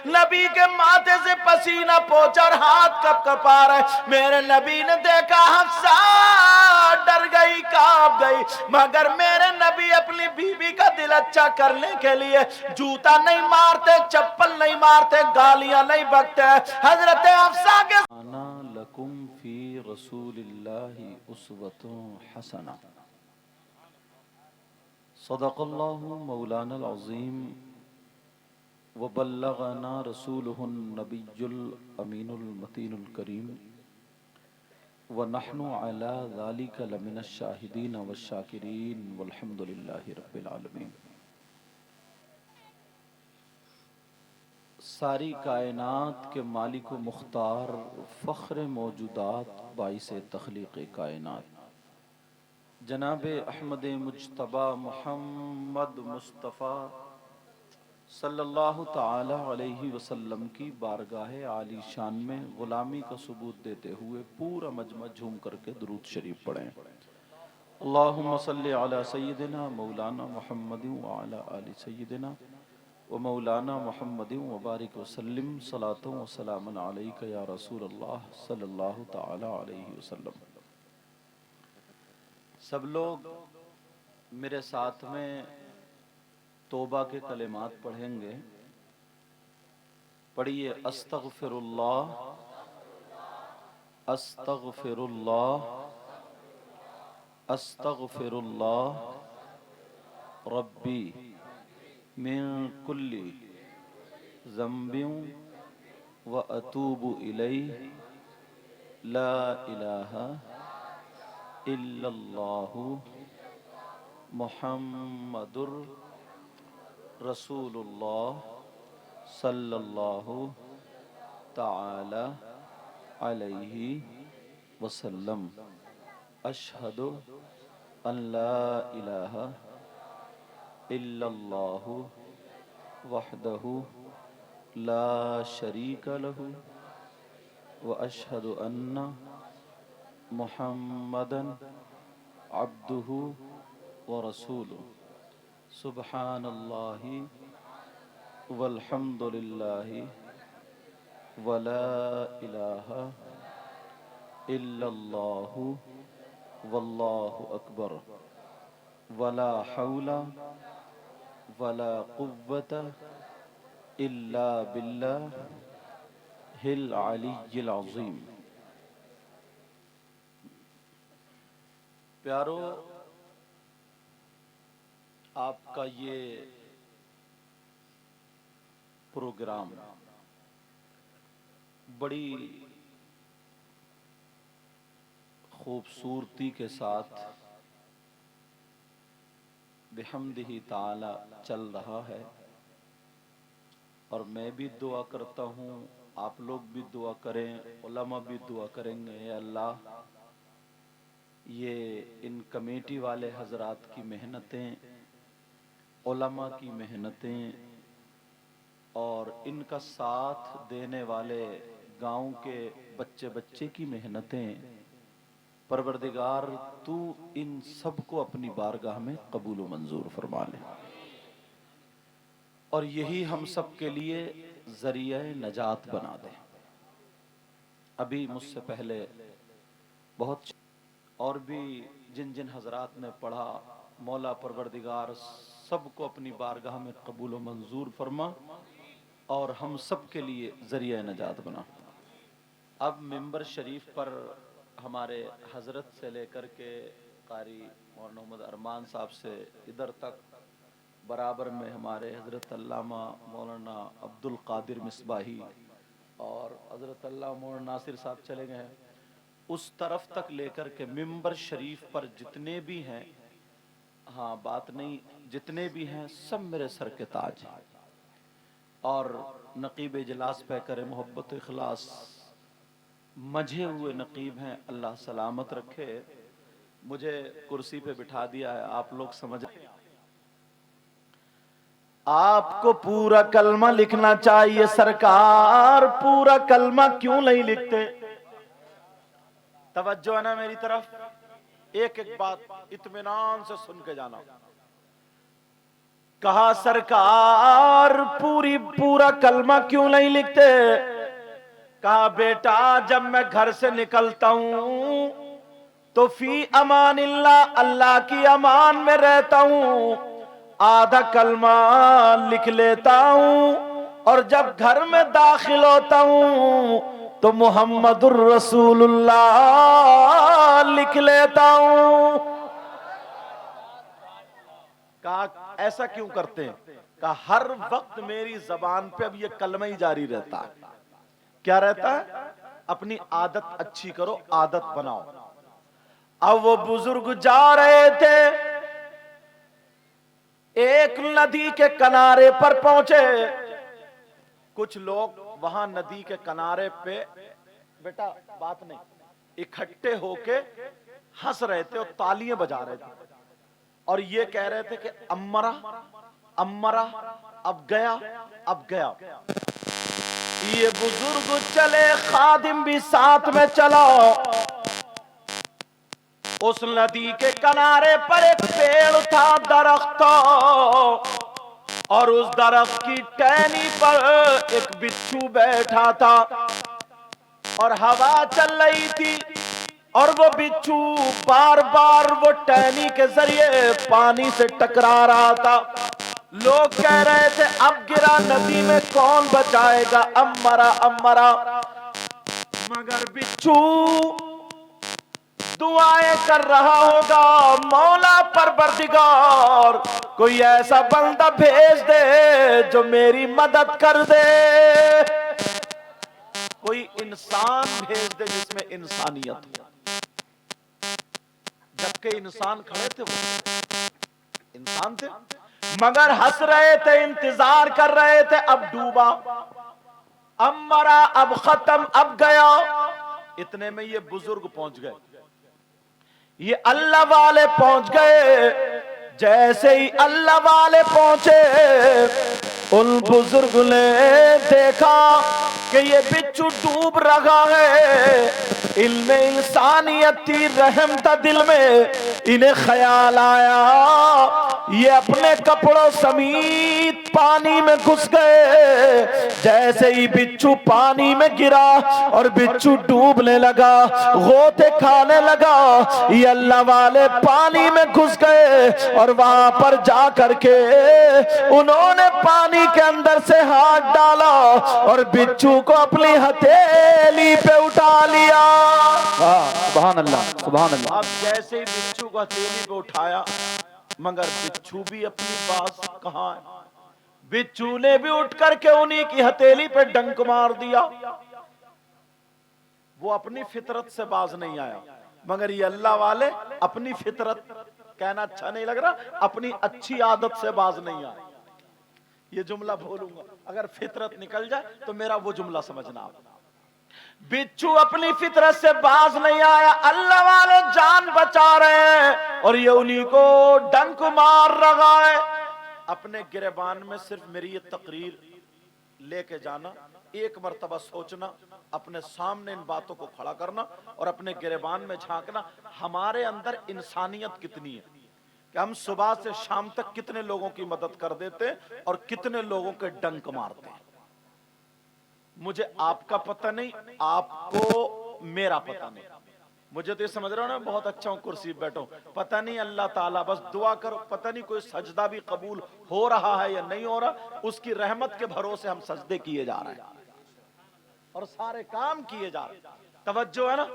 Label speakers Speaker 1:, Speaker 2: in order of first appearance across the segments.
Speaker 1: نبی کے ماتھے سے پسینہ پوچھا اور ہاتھ کپ کپا رہے. میرے نبی نے دیکھا حفصہ ڈر گئی کانپ گئی، مگر میرے نبی اپنی بیوی کا دل اچھا کرنے کے لیے جوتا نہیں مارتے، چپل نہیں مارتے، گالیاں نہیں بکتے. حضرت حفصہ کے
Speaker 2: انا لکم فی رسول اللہ اسوۃ حسنہ. صدق اللہ مولانا العظیم وبلغنا رسولہ النبی الامین المتین الکریم ونحن علی ذلک لمن الشاہدین والشاکرین والحمد للہ رب العالمین. ساری کائنات کے مالک و مختار، فخر موجودات، باعث تخلیق کائنات، جناب احمد مجتبی محمد مصطفیٰ صلی اللہ تعالی علیہ وسلم کی بارگاہ عالی شان میں غلامی کا ثبوت دیتے ہوئے پورا مجمع جھوم کر کے درود شریف پڑھیں. اللہم صلی علی سیدنا مولانا محمد وعلی آل سیدنا و مولانا محمد وبارک وسلم صلاۃ و سلام علیک یا رسول اللہ صلی اللہ تعالی علیہ وسلم. سب لوگ میرے ساتھ میں توبہ کے کلمات پڑھیں گے. پڑھیے استغفر اللہ استغفر اللہ استغفر اللہ ربی من کل ذنب و اتوب الیہ لا الہ الا اللہ محمد رسول اللہ صلی اللہ تعالی علیہ وسلم. اشہد ان لا الہ الا اللہ وحدہ لا شریک لہ واشہد ان محمدً عبدہ ورسولہ. سبحان اللہ والحمد للہ ولا الہ الا اللہ واللہ اکبر ولا حول ولا قوة الا باللہ العلی العظیم. پیارو، آپ کا یہ پروگرام بڑی خوبصورتی کے ساتھ بحمدہ تعالی چل رہا ہے، اور میں بھی دعا کرتا ہوں، آپ لوگ بھی دعا کریں، علماء بھی دعا کریں گے. اے اللہ، یہ ان کمیٹی والے حضرات کی محنتیں، علماء کی محنتیں، اور ان کا ساتھ دینے والے گاؤں کے بچے بچے کی محنتیں، پروردگار تو ان سب کو اپنی بارگاہ میں قبول و منظور فرما لے، اور یہی ہم سب کے لیے ذریعہ نجات بنا دے. ابھی مجھ سے پہلے بہت اور بھی جن جن حضرات نے پڑھا، مولا پروردگار سب کو اپنی بارگاہ میں قبول و منظور فرما اور ہم سب کے لیے ذریعہ نجات بنا. اب ممبر شریف پر ہمارے حضرت سے لے کر کے قاری مولانا محمد ارمان صاحب سے ادھر تک برابر میں ہمارے حضرت علامہ مولانا عبد القادر مصباحی اور حضرت علامہ مولانا ناصر صاحب چلے گئے ہیں. اس طرف تک لے کر کے ممبر شریف پر جتنے بھی ہیں، ہاں بات نہیں، جتنے بھی ہیں سب میرے سر کے تاج ہیں. اور نقیب اجلاس پہ کرے محبت اخلاص مجھے ہوئے نقیب ہیں، اللہ سلامت رکھے. مجھے کرسی پہ بٹھا دیا ہے، آپ لوگ سمجھ.
Speaker 1: آپ کو پورا کلمہ لکھنا چاہیے. سرکار پورا کلمہ کیوں نہیں لکھتے؟ توجہ ہے نا میری طرف؟ ایک ایک بات اطمینان سے سن کے جانا. کہا سرکار پورا کلمہ کیوں نہیں لکھتے؟ کہا بیٹا جب میں گھر سے نکلتا ہوں تو فی امان اللہ، اللہ کی امان میں رہتا ہوں، آدھا کلمہ لکھ لیتا ہوں، اور جب گھر میں داخل ہوتا ہوں تو محمد الرسول اللہ لکھ لیتا ہوں۔ کہا ایسا کیوں کرتے ہیں؟ کہا ہر وقت میری زبان پہ اب یہ کلمہ ہی جاری رہتا ہے۔ کیا رہتا ہے؟ اپنی عادت اچھی کرو، عادت بناؤ۔ اب وہ بزرگ جا رہے تھے، ایک ندی کے کنارے پر پہنچے۔ کچھ لوگ وہاں ندی کے کنارے پہ بیٹا بات نہیں اکٹھے ہو کے ہنس رہے تھے اور تالیاں بجا رہے تھے، اور یہ کہہ رہے تھے کہ امرا امرا اب گیا اب گیا۔ یہ بزرگ چلے، خادم بھی ساتھ میں چلا۔ اس ندی کے کنارے پر ایک پیڑ تھا، درخت تھا، اور اس درخت کی ٹہنی پر ایک بچھو بیٹھا تھا، اور ہوا چل رہی تھی، اور وہ بچھو بار بار وہ ٹہنی کے ذریعے پانی سے ٹکرا رہا تھا۔ لوگ کہہ رہے تھے اب گرا ندی میں کون بچائے گا، امرا امرا۔ مگر بچھو دعائیں کر رہا ہوگا، مولا پروردگار کوئی ایسا بندہ بھیج دے جو میری مدد کر دے، کوئی انسان بھیج دے جس میں انسانیت ہو۔ جبکہ انسان کھڑے تھے، وہ انسان تھے مگر ہنس رہے تھے، انتظار کر رہے تھے اب ڈوبا، اب مرا، اب ختم، اب گیا۔ اتنے میں یہ بزرگ پہنچ گئے، یہ اللہ والے پہنچ گئے۔ جیسے ہی اللہ والے پہنچے، ان بزرگ نے دیکھا کہ یہ بچھو ڈوب رہا ہے۔ علم انسانیت تھی، رحم تھا دل میں، انہیں خیال آیا یہ اپنے کپڑوں سمیت پانی میں گھس گئے۔ جیسے ہی بچھو پانی میں گرا اور بچھو ڈوبنے لگا، غوطے کھانے لگا، یہ اللہ والے پانی میں گھس گئے، اور وہاں پر جا کر کے انہوں نے پانی کے اندر سے ہاتھ ڈالا اور بچھو کو اپنی ہتھیلی پہ اٹھا لیا۔
Speaker 2: سبحان اللہ سبحان اللہ۔
Speaker 1: اب جیسے ہی بچھو کو ہتھیلی پہ اٹھایا، مگر بچھو بھی اپنی باز کہاں ہے، بچھو نے بھی اٹھ کر کے انہی کی ہتھیلی پہ ڈنک مار دیا۔ وہ اپنی فطرت سے باز نہیں آیا، مگر یہ اللہ والے اپنی فطرت، کہنا اچھا نہیں لگ رہا، اپنی اچھی عادت سے باز نہیں آئے۔ یہ جملہ بولوں گا، اگر فطرت نکل جائے تو میرا وہ جملہ سمجھنا آپ۔ بچھو اپنی فطرت سے باز نہیں آیا، اللہ والے جان بچا رہے ہیں، اور یہ انہی کو ڈنک مار رہا ہے۔ اپنے گریبان میں صرف میری یہ تقریر لے کے جانا، ایک مرتبہ سوچنا، اپنے سامنے ان باتوں کو کھڑا کرنا اور اپنے گریبان میں جھانکنا، ہمارے اندر انسانیت کتنی ہے کہ ہم صبح سے شام تک کتنے لوگوں کی مدد کر دیتے اور کتنے لوگوں کے ڈنک مارتے ہیں۔ مجھے آپ کا پتہ نہیں، آپ کو میرا پتہ نہیں، مجھے تو یہ سمجھ رہا ہوں نا بہت اچھا ہوں، کرسی بیٹھو، پتہ نہیں اللہ تعالیٰ، بس دعا کرو، پتہ نہیں کوئی سجدہ بھی قبول ہو رہا ہے یا نہیں ہو رہا، اس کی رحمت کے بھروسے ہم سجدے کیے جا رہے ہیں اور سارے کام کیے جا رہے ہیں۔ توجہ ہے نا؟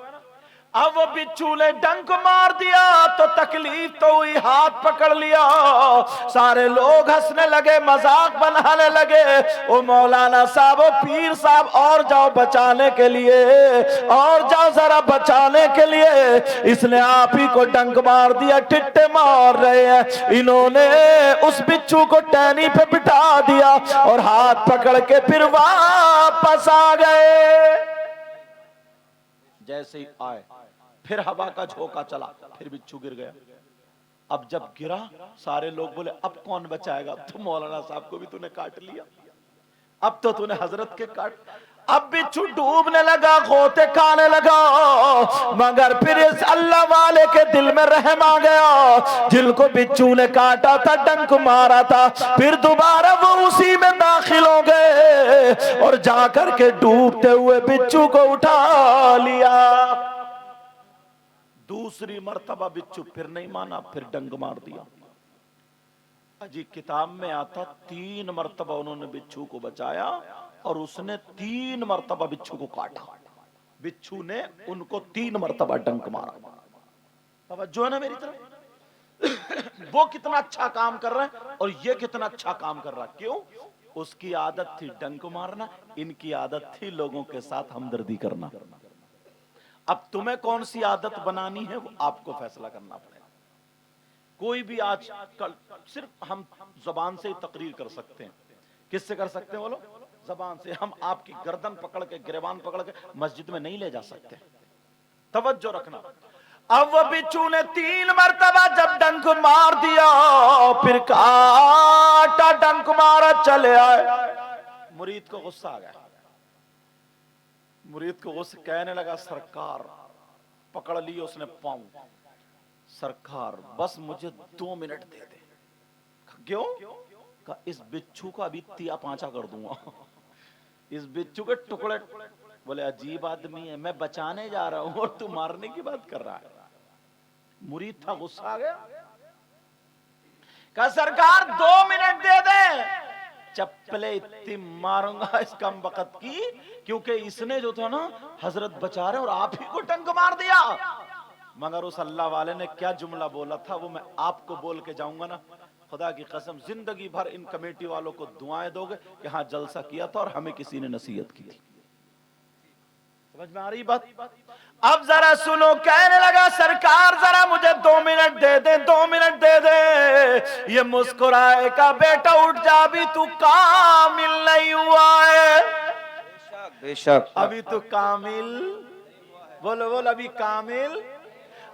Speaker 1: اب وہ بچھو نے ڈنک مار دیا تو تکلیف تو ہوئی، ہاتھ پکڑ لیا، سارے لوگ ہنسنے لگے، مذاق بنانے لگے، او مولانا صاحب، او پیر صاحب، اور جاؤ بچانے کے لیے، اور جاؤ ذرا بچانے کے لیے، اس نے آپ ہی کو ڈنک مار دیا، ٹٹے مار رہے ہیں۔ انہوں نے اس بچھو کو ٹہنی پہ بٹھا دیا اور ہاتھ پکڑ کے پھر واپس آ گئے۔ جیسے ہی آئے پھر ہوا کا جھونکا چلا، پھر بچھو گر گیا۔ اب جب گرا سارے لوگ بولے اب کون بچائے گا، اب تو مولانا صاحب کو بھی تو نے کاٹ لیا، اب تو نے حضرت کے کاٹ۔ اب بچھو ڈوبنے لگا غوطے کھانے لگا مگر پھر اس اللہ والے کے دل میں رحم آ گیا جن کو بچھو نے کاٹا تھا ڈنک مارا تھا پھر دوبارہ وہ اسی میں داخل ہو گئے اور جا کر کے ڈوبتے ہوئے بچھو کو اٹھا لیا دوسری مرتبہ بچھو پھر نہیں مانا پھر ڈنک مار دیا جی کتاب میں آتا 3 مرتبہ انہوں نے بچھو کو بچایا اور اس نے 3 مرتبہ بچھو کو کاٹا بچھو نے ان کو 3 مرتبہ ڈنک مارا توجہ ہے نا میری طرف وہ کتنا اچھا کام کر رہے ہیں اور یہ کتنا اچھا کام کر رہا ہے کیوں اس کی عادت تھی ڈنک مارنا ان کی عادت تھی لوگوں کے ساتھ ہمدردی کرنا اب تمہیں کون سی عادت بنانی ہے وہ آپ کو فیصلہ کرنا پڑے گا کوئی بھی آج کل صرف ہم زبان سے ہی تقریر کر سکتے ہیں کس سے کر سکتے ہیں بولو زبان سے ہم آپ کی گردن پکڑ کے گریبان پکڑ کے مسجد میں نہیں لے جا سکتے توجہ رکھنا اب وہ بچھو نے 3 مرتبہ جب ڈنک مار دیا پھر کاٹا ڈنک مارا چلے آئے مرید کو غصہ آ گیا مرید کو غصہ کہنے لگا سرکار پکڑ لی اس نے پاؤں سرکار بس مجھے 2 منٹ دے دے کیوں کہا اس بچھو کا ابھی تیا پانچا کر دوں گا اس بچھو کے ٹکڑے بولے عجیب آدمی ہے میں بچانے جا رہا ہوں اور تو مارنے کی بات کر رہا ہے مرید تھا غصہ آ گیا کہا سرکار 2 منٹ دے دے چپلے اتنی ماروں گا اس کم وقت کی کیونکہ اس نے جو تھا نا حضرت بچا رہے اور آپ ہی کو ڈنک مار دیا مگر اس اللہ والے نے کیا جملہ بولا تھا وہ میں آپ کو بول کے جاؤں گا نا خدا کی قسم زندگی بھر ان کمیٹی والوں کو دعائیں دو گے کہ ہاں جلسہ کیا تھا اور ہمیں کسی نے نصیحت کی تھی سمجھ میں آ رہی بات اب ذرا سنو کہنے لگا سرکار ذرا مجھے 2 منٹ دے دے 2 منٹ دے دے یہ مسکرائے کا بیٹا اٹھ جا ابھی تو کامل نہیں ہوا ہے
Speaker 2: بے شک
Speaker 1: ابھی تو کامل بولو بولو ابھی کامل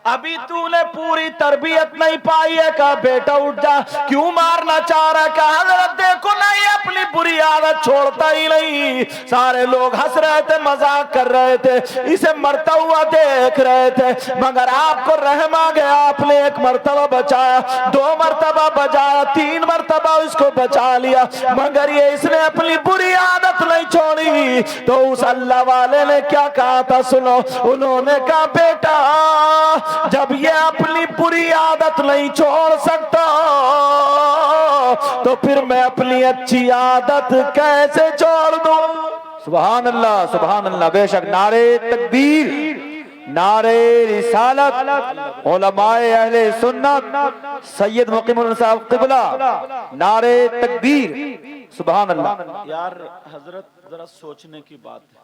Speaker 1: ابھی تو نے پوری تربیت نہیں پائی ہے کہا بیٹا اٹھ جا کیوں مارنا چاہ رہا کہا حضرت دیکھو نا یہ اپنی بری عادت چھوڑتا ہی نہیں سارے لوگ ہنس رہے تھے مذاق کر رہے تھے اسے مرتا ہوا دیکھ رہے تھے مگر آپ کو رحم آ گیا آپ نے 1 مرتبہ بچایا 2 مرتبہ بچایا 3 مرتبہ اس کو بچا لیا مگر یہ اس نے اپنی بری عادت نہیں چھوڑی تو اس اللہ والے نے کیا کہا تھا سنو انہوں نے کہا بیٹا جب یہ اپنی بری عادت نہیں چھوڑ سکتا تو پھر میں اپنی اچھی عادت کیسے چھوڑ دوں
Speaker 2: سبحان اللہ بے شک نعرے تکبیر نعرے رسالت علماء اہل سنت سید مقیم اللہ صاحب قبلہ نعرے تکبیر سبحان اللہ
Speaker 1: یار حضرت ذرا سوچنے کی بات ہے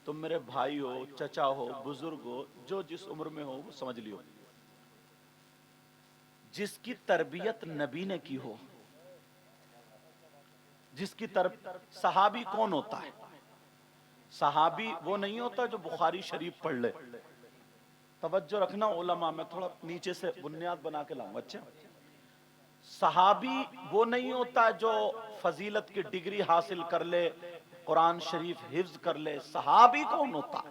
Speaker 1: تم میرے بھائی ہو چچا ہو بزرگ ہو جو جس عمر میں ہو وہ سمجھ لیو جس کی تربیت نبی نے کی ہو جس کی صحابی کون ہوتا ہے صحابی وہ نہیں ہوتا جو بخاری شریف پڑھ لے توجہ رکھنا علماء میں تھوڑا نیچے سے بنیاد بنا کے لاؤں اچھا صحابی وہ نہیں ہوتا جو فضیلت کی ڈگری حاصل کر لے قرآن شریف حفظ کر لے صحابی کون ہوتا ہے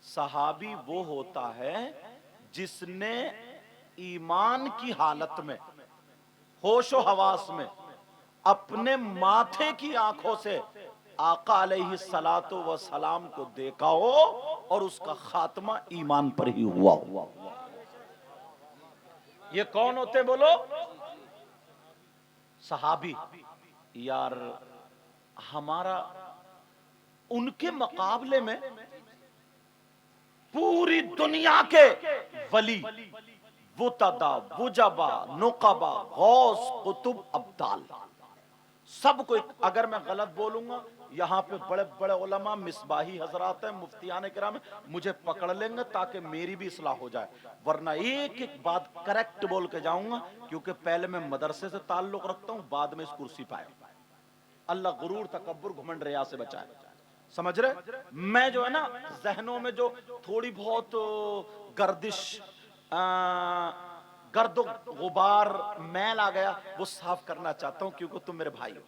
Speaker 1: صحابی وہ ہوتا ہے جس نے ایمان کی حالت میں ہوش و حواس میں اپنے ماتھے کی آنکھوں سے آقا علیہ الصلوۃ والسلام کو دیکھا ہو اور اس کا خاتمہ ایمان پر ہی ہوا ہو یہ کون ہوتے بولو صحابی یار ہمارا ان کے مقابلے میں پوری دنیا کے ولی وطدا وجبا نقبا غوث قطب ابدال سب کو اگر میں غلط بولوں گا یہاں پہ بڑے بڑے علماء مصباحی حضرات ہیں مفتیان کرام مجھے پکڑ لیں گے تاکہ میری بھی اصلاح ہو جائے ورنہ ایک ایک بات کریکٹ بول کے جاؤں گا کیونکہ پہلے میں مدرسے سے تعلق رکھتا ہوں بعد میں اس کرسی پائے اللہ غرور تکبر گھمنڈ ریا سے بچائے سمجھ رہے میں جو ہے نا ذہنوں میں جو تھوڑی بہت گردش گرد و غبار میل آ گیا وہ صاف کرنا چاہتا ہوں کیونکہ تم میرے بھائی ہو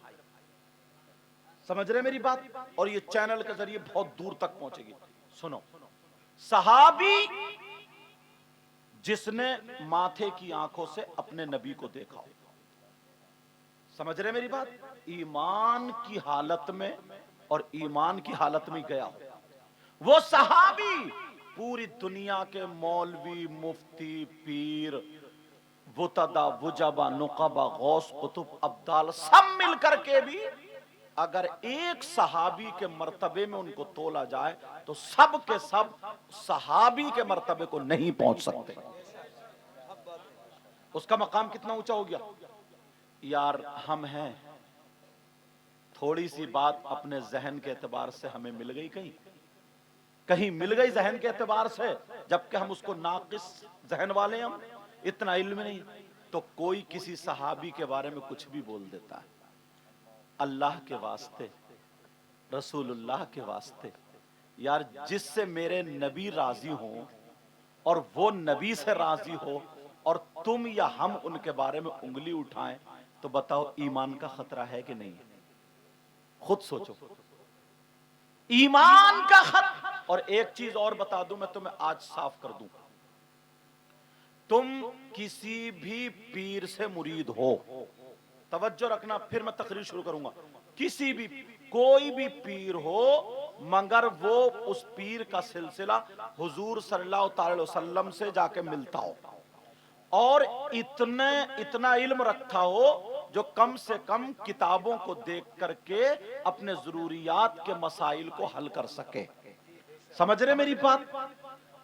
Speaker 1: समझ रहे मेरी बात? और ये चैनल के जरिए बहुत दूर तक पहुंचेगी। सुनो, सहाबी जिसने माथे की आंखों से अपने नबी को देखा हो, समझ रहे मेरी बात? ईमान की हालत में और ईमान की हालत में गया हो, वो सहाबी पूरी दुनिया के मौलवी, मुफ्ती, पीर, बुतदा, वुजबा, नुकबा, गौस, कुतुब, अब्दाल सब मिलकर के भी अगर एक सहाबी के मर्तबे में उनको तोला जाए तो सब के सब सहाबी के मर्तबे को नहीं पहुंच सकते। उसका मकाम कितना ऊंचा हो गया यार। हम हैं, थोड़ी सी बात अपने जहन के एतबार से हमें मिल गई, कहीं मिल गई जहन के एतबार से, जबकि हम उसको नाकिस जहन वाले, हम इतना इल्म नहीं, तो कोई किसी सहाबी के बारे में कुछ भी बोल देता है। अल्लाह के वास्ते, रसूलुल्लाह के वास्ते यार, जिससे मेरे नबी राजी हो और वो नबी से राजी हो और तुम या हम उनके बारे में उंगली उठाएं, तो बताओ ईमान का खतरा है कि नहीं? खुद सोचो, ईमान का खतरा। और एक चीज और बता दूं, मैं तुम्हें आज साफ कर दूं, तुम किसी भी पीर से मुरीद हो, तवज्जो रखना, फिर मैं तकरीर शुरू करूंगा, किसी भी, कोई भी पीर हो, मगर वो उस पीर का सिलसिला हुजूर सल्लल्लाहु अलैहि वसल्लम से जाके मिलता हो और इतना इल्म रखता हो जो कम से कम किताबों को देख करके अपने जरूरियात के मसाइल को हल कर सके। समझ रहे मेरी बात?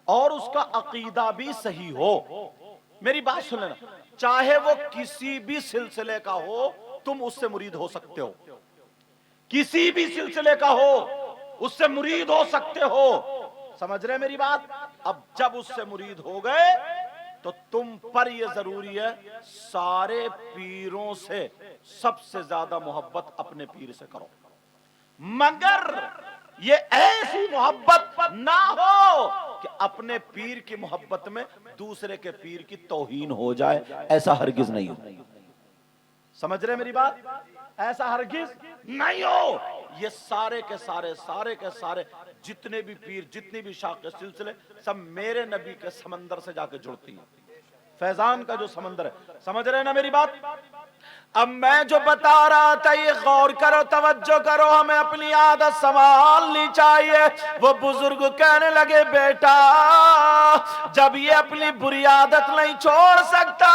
Speaker 1: और उसका अकीदा भी सही हो। मेरी बात सुन लेना, चाहे वो किसी भी सिलसिले का हो, तुम उससे मुरीद हो सकते हो, किसी भी सिलसिले का हो उससे मुरीद हो सकते हो। समझ रहे मेरी बात? अब जब उससे मुरीद हो गए तो तुम पर यह जरूरी है, सारे पीरों से सबसे ज्यादा मोहब्बत अपने पीर से करो, मगर ये ऐसी मोहब्बत ना हो कि अपने पीर की मोहब्बत में दूसरे के पीर की तौहीन हो जाए, ऐसा हरगिज नहीं हो। समझ रहे मेरी बात? ऐसा हरगिज नहीं हो। ये सारे के सारे जितने भी पीर, जितनी भी शाख सिलसिले, सब मेरे नबी के समंदर से जाके जुड़ती है, फैजान का जो समंदर है। समझ रहे ना मेरी बात? अब मैं जो बता रहा था, ये गौर करो, तवज्जो करो, हमें अपनी आदत संभालनी चाहिए। वो बुजुर्ग कहने लगे, बेटा जब ये अपनी बुरी आदत नहीं छोड़ सकता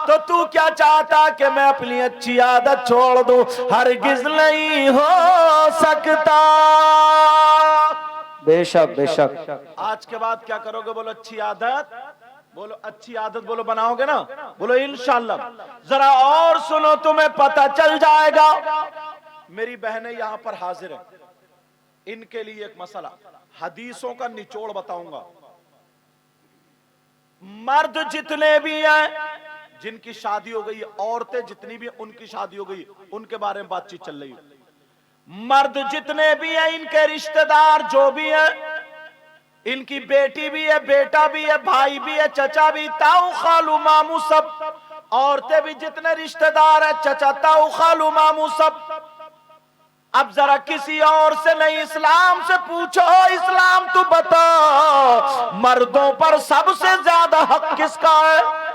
Speaker 1: तो तू क्या चाहता कि मैं अपनी अच्छी आदत छोड़ दूं? हरगिज नहीं हो सकता।
Speaker 3: बेशक बेशक।
Speaker 1: आज के बाद क्या करोगे? बोलो अच्छी आदत, बोलो अच्छी आदत, बोलो बनाओगे ना? बोलो इंशाअल्लाह। जरा और सुनो, तुम्हें पता चल जाएगा। मेरी बहनें यहां पर हाजिर हैं, इनके लिए एक मसला, हदीसों का निचोड़ बताऊंगा। मर्द जितने भी हैं जिनकी शादी हो गई, औरतें जितनी भी उनकी शादी हो गई, उनके बारे में बातचीत चल रही है। मर्द जितने भी हैं, इनके रिश्तेदार जो भी हैं, इनकी बेटी भी है, बेटा भी है, भाई भी है, चचा भी, ताऊ खालू मामू सब। औरतें भी जितने रिश्तेदार है, चचा ताऊ खालू मामू सब। अब जरा किसी और से नहीं, इस्लाम से पूछो, इस्लाम तू बता, मर्दों पर सबसे ज्यादा हक किसका है?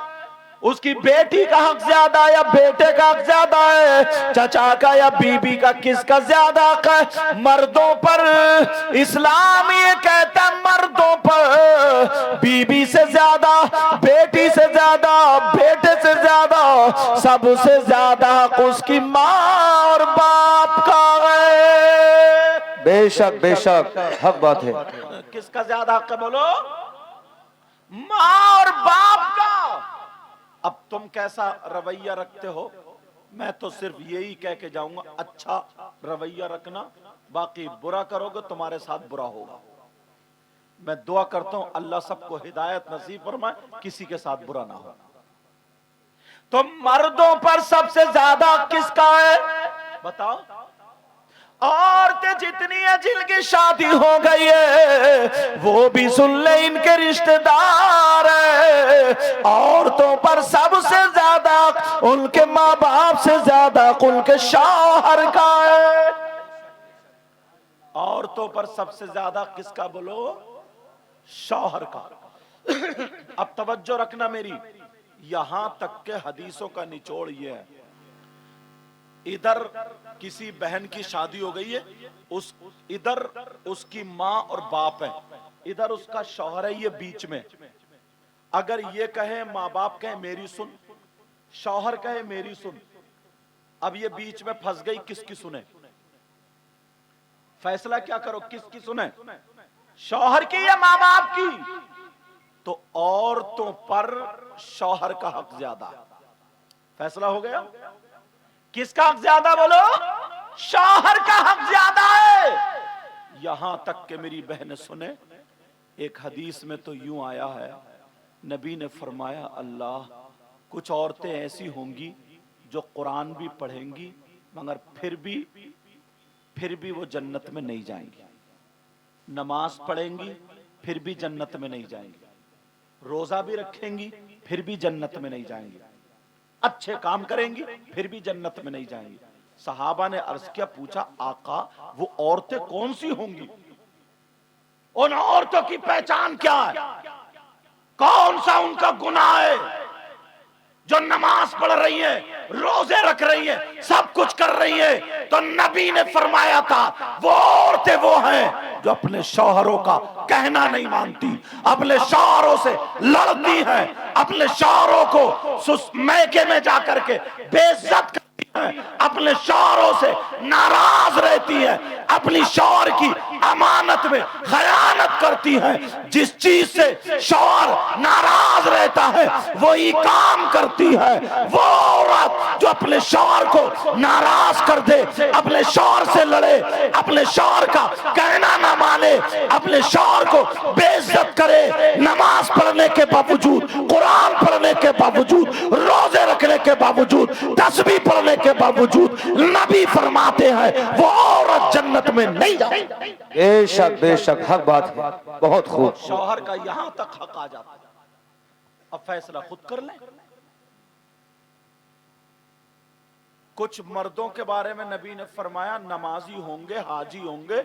Speaker 1: उसकी बेटी का हक ज्यादा है या बेटे का हक ज्यादा है? चचा का या बीबी का, किसका ज्यादा हक है? मर्दों पर इस्लाम ये कहता है, मर्दों पर बीबी से ज्यादा, बेटी से ज्यादा, बेटे से ज्यादा, सबसे ज्यादा हक उसकी माँ और बाप का है।
Speaker 3: बेशक बेशक, हक बात है।
Speaker 1: किसका ज्यादा हक है? बोलो, माँ और बाप का। अब तुम कैसा रवैया रखते हो, मैं तो सिर्फ यही कह के जाऊंगा, अच्छा रवैया रखना, बाकी बुरा करोगे तुम्हारे साथ बुरा होगा। मैं दुआ करता हूं अल्लाह सबको हिदायत नसीब फरमाए, किसी के साथ बुरा ना हो। तो मर्दों पर सबसे ज्यादा किसका है बताओ? औरतें जितनी है जिनकी शादी हो गई है वो भी सुन ले इनके रिश्तेदार है। औरतों पर सबसे ज्यादा उनके माँ बाप से ज्यादा उनके शौहर का है। औरतों पर सबसे ज्यादा किसका बोलो? शौहर का। अब तवज्जो रखना मेरी, यहां तक के हदीसों का निचोड़ ये है, इधर किसी बहन की शादी हो गई है, इधर उसकी माँ और बाप है, इधर उसका शौहर है, ये बीच में। अगर ये कहे, माँ बाप कहे मेरी सुन, शौहर कहे मेरी सुन, अब ये बीच में फंस गई, किसकी सुने? फैसला क्या करो, किसकी सुने? शौहर की या माँ बाप की? तो औरतों पर शौहर का हक ज्यादा है। फैसला हो गया, किसका हक ज्यादा बोलो? शौहर का हक ज्यादा है। यहां तक कि मेरी बहन सुने, एक हदीस में तो यूं आया है, नबी ने फरमाया, अल्लाह, कुछ औरतें ऐसी होंगी जो कुरान भी पढ़ेंगी मगर फिर भी वो जन्नत में नहीं जाएंगी, नमाज पढ़ेंगी फिर भी जन्नत में नहीं जाएंगी, रोजा भी रखेंगी फिर भी जन्नत में नहीं जाएंगी, अच्छे काम करेंगी फिर भी जन्नत में नहीं जाएंगी। सहाबा ने अर्ज किया, पूछा, आका वो औरतें कौन सी होंगी? उन औरतों की पहचान क्या है? कौन सा उनका गुनाह है जो नमाज पढ़ रही है, रोजे रख रही है, सब कुछ कर रही है? तो नबी ने फरमाया था, वो औरतें वो हैं जो अपने शौहरों का कहना नहीं मानती, अपने शौहरों से लड़ती हैं, अपने शौहरों को मैके में जाकर के बेइज्जत करती हैं, अपने शौहरों से नाराज रहती है, अपनी शौहर की अमानत में खयानत करती है। जिस चीज से शौहर नाराज रहता है वही काम करती है। वो औरत जो अपने शौहर को नाराज कर दे, अपने शौहर से लड़े, अपने शौहर का कहना ना माने, अपने शौहर को बेइज्जत करे, नमाज पढ़ने के बावजूद, कुरान पढ़ने के बावजूद, रोजे रखने के बावजूद, तस्बीह पढ़ने के बावजूद, नबी फरमाते हैं वो औरत जन्नत में नहीं जाएगी।
Speaker 3: बेशक बेशक, हक बात है, बहुत खूब।
Speaker 1: शौहर का यहां तक हक आ जाता है। अब फैसला खुद कर लें। कुछ मर्दों के बारे में नबी ने फरमाया, नमाजी होंगे, हाजी होंगे,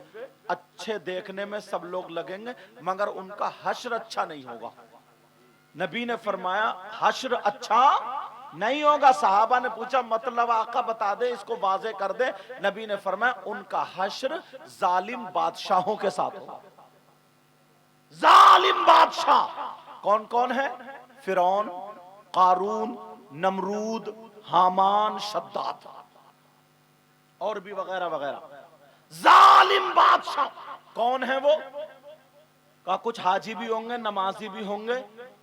Speaker 1: अच्छे देखने में सब लोग लगेंगे मगर उनका हश्र अच्छा नहीं होगा। नबी ने फरमाया हश्र अच्छा नहीं होगा। सहाबा ने पूछा, मतलब आका बता दे, इसको वाज़े कर दे। नबी ने फरमाया, उनका हश्र जालिम बादशाहों के साथ होगा। जालिम बादशाह कौन कौन है? फिरौन, कारून, नमरूद, हामान, शद्दाद और भी वगैरह वगैरह। जालिम बादशाह कौन है वो? का कुछ हाजी भी होंगे, नमाजी भी होंगे,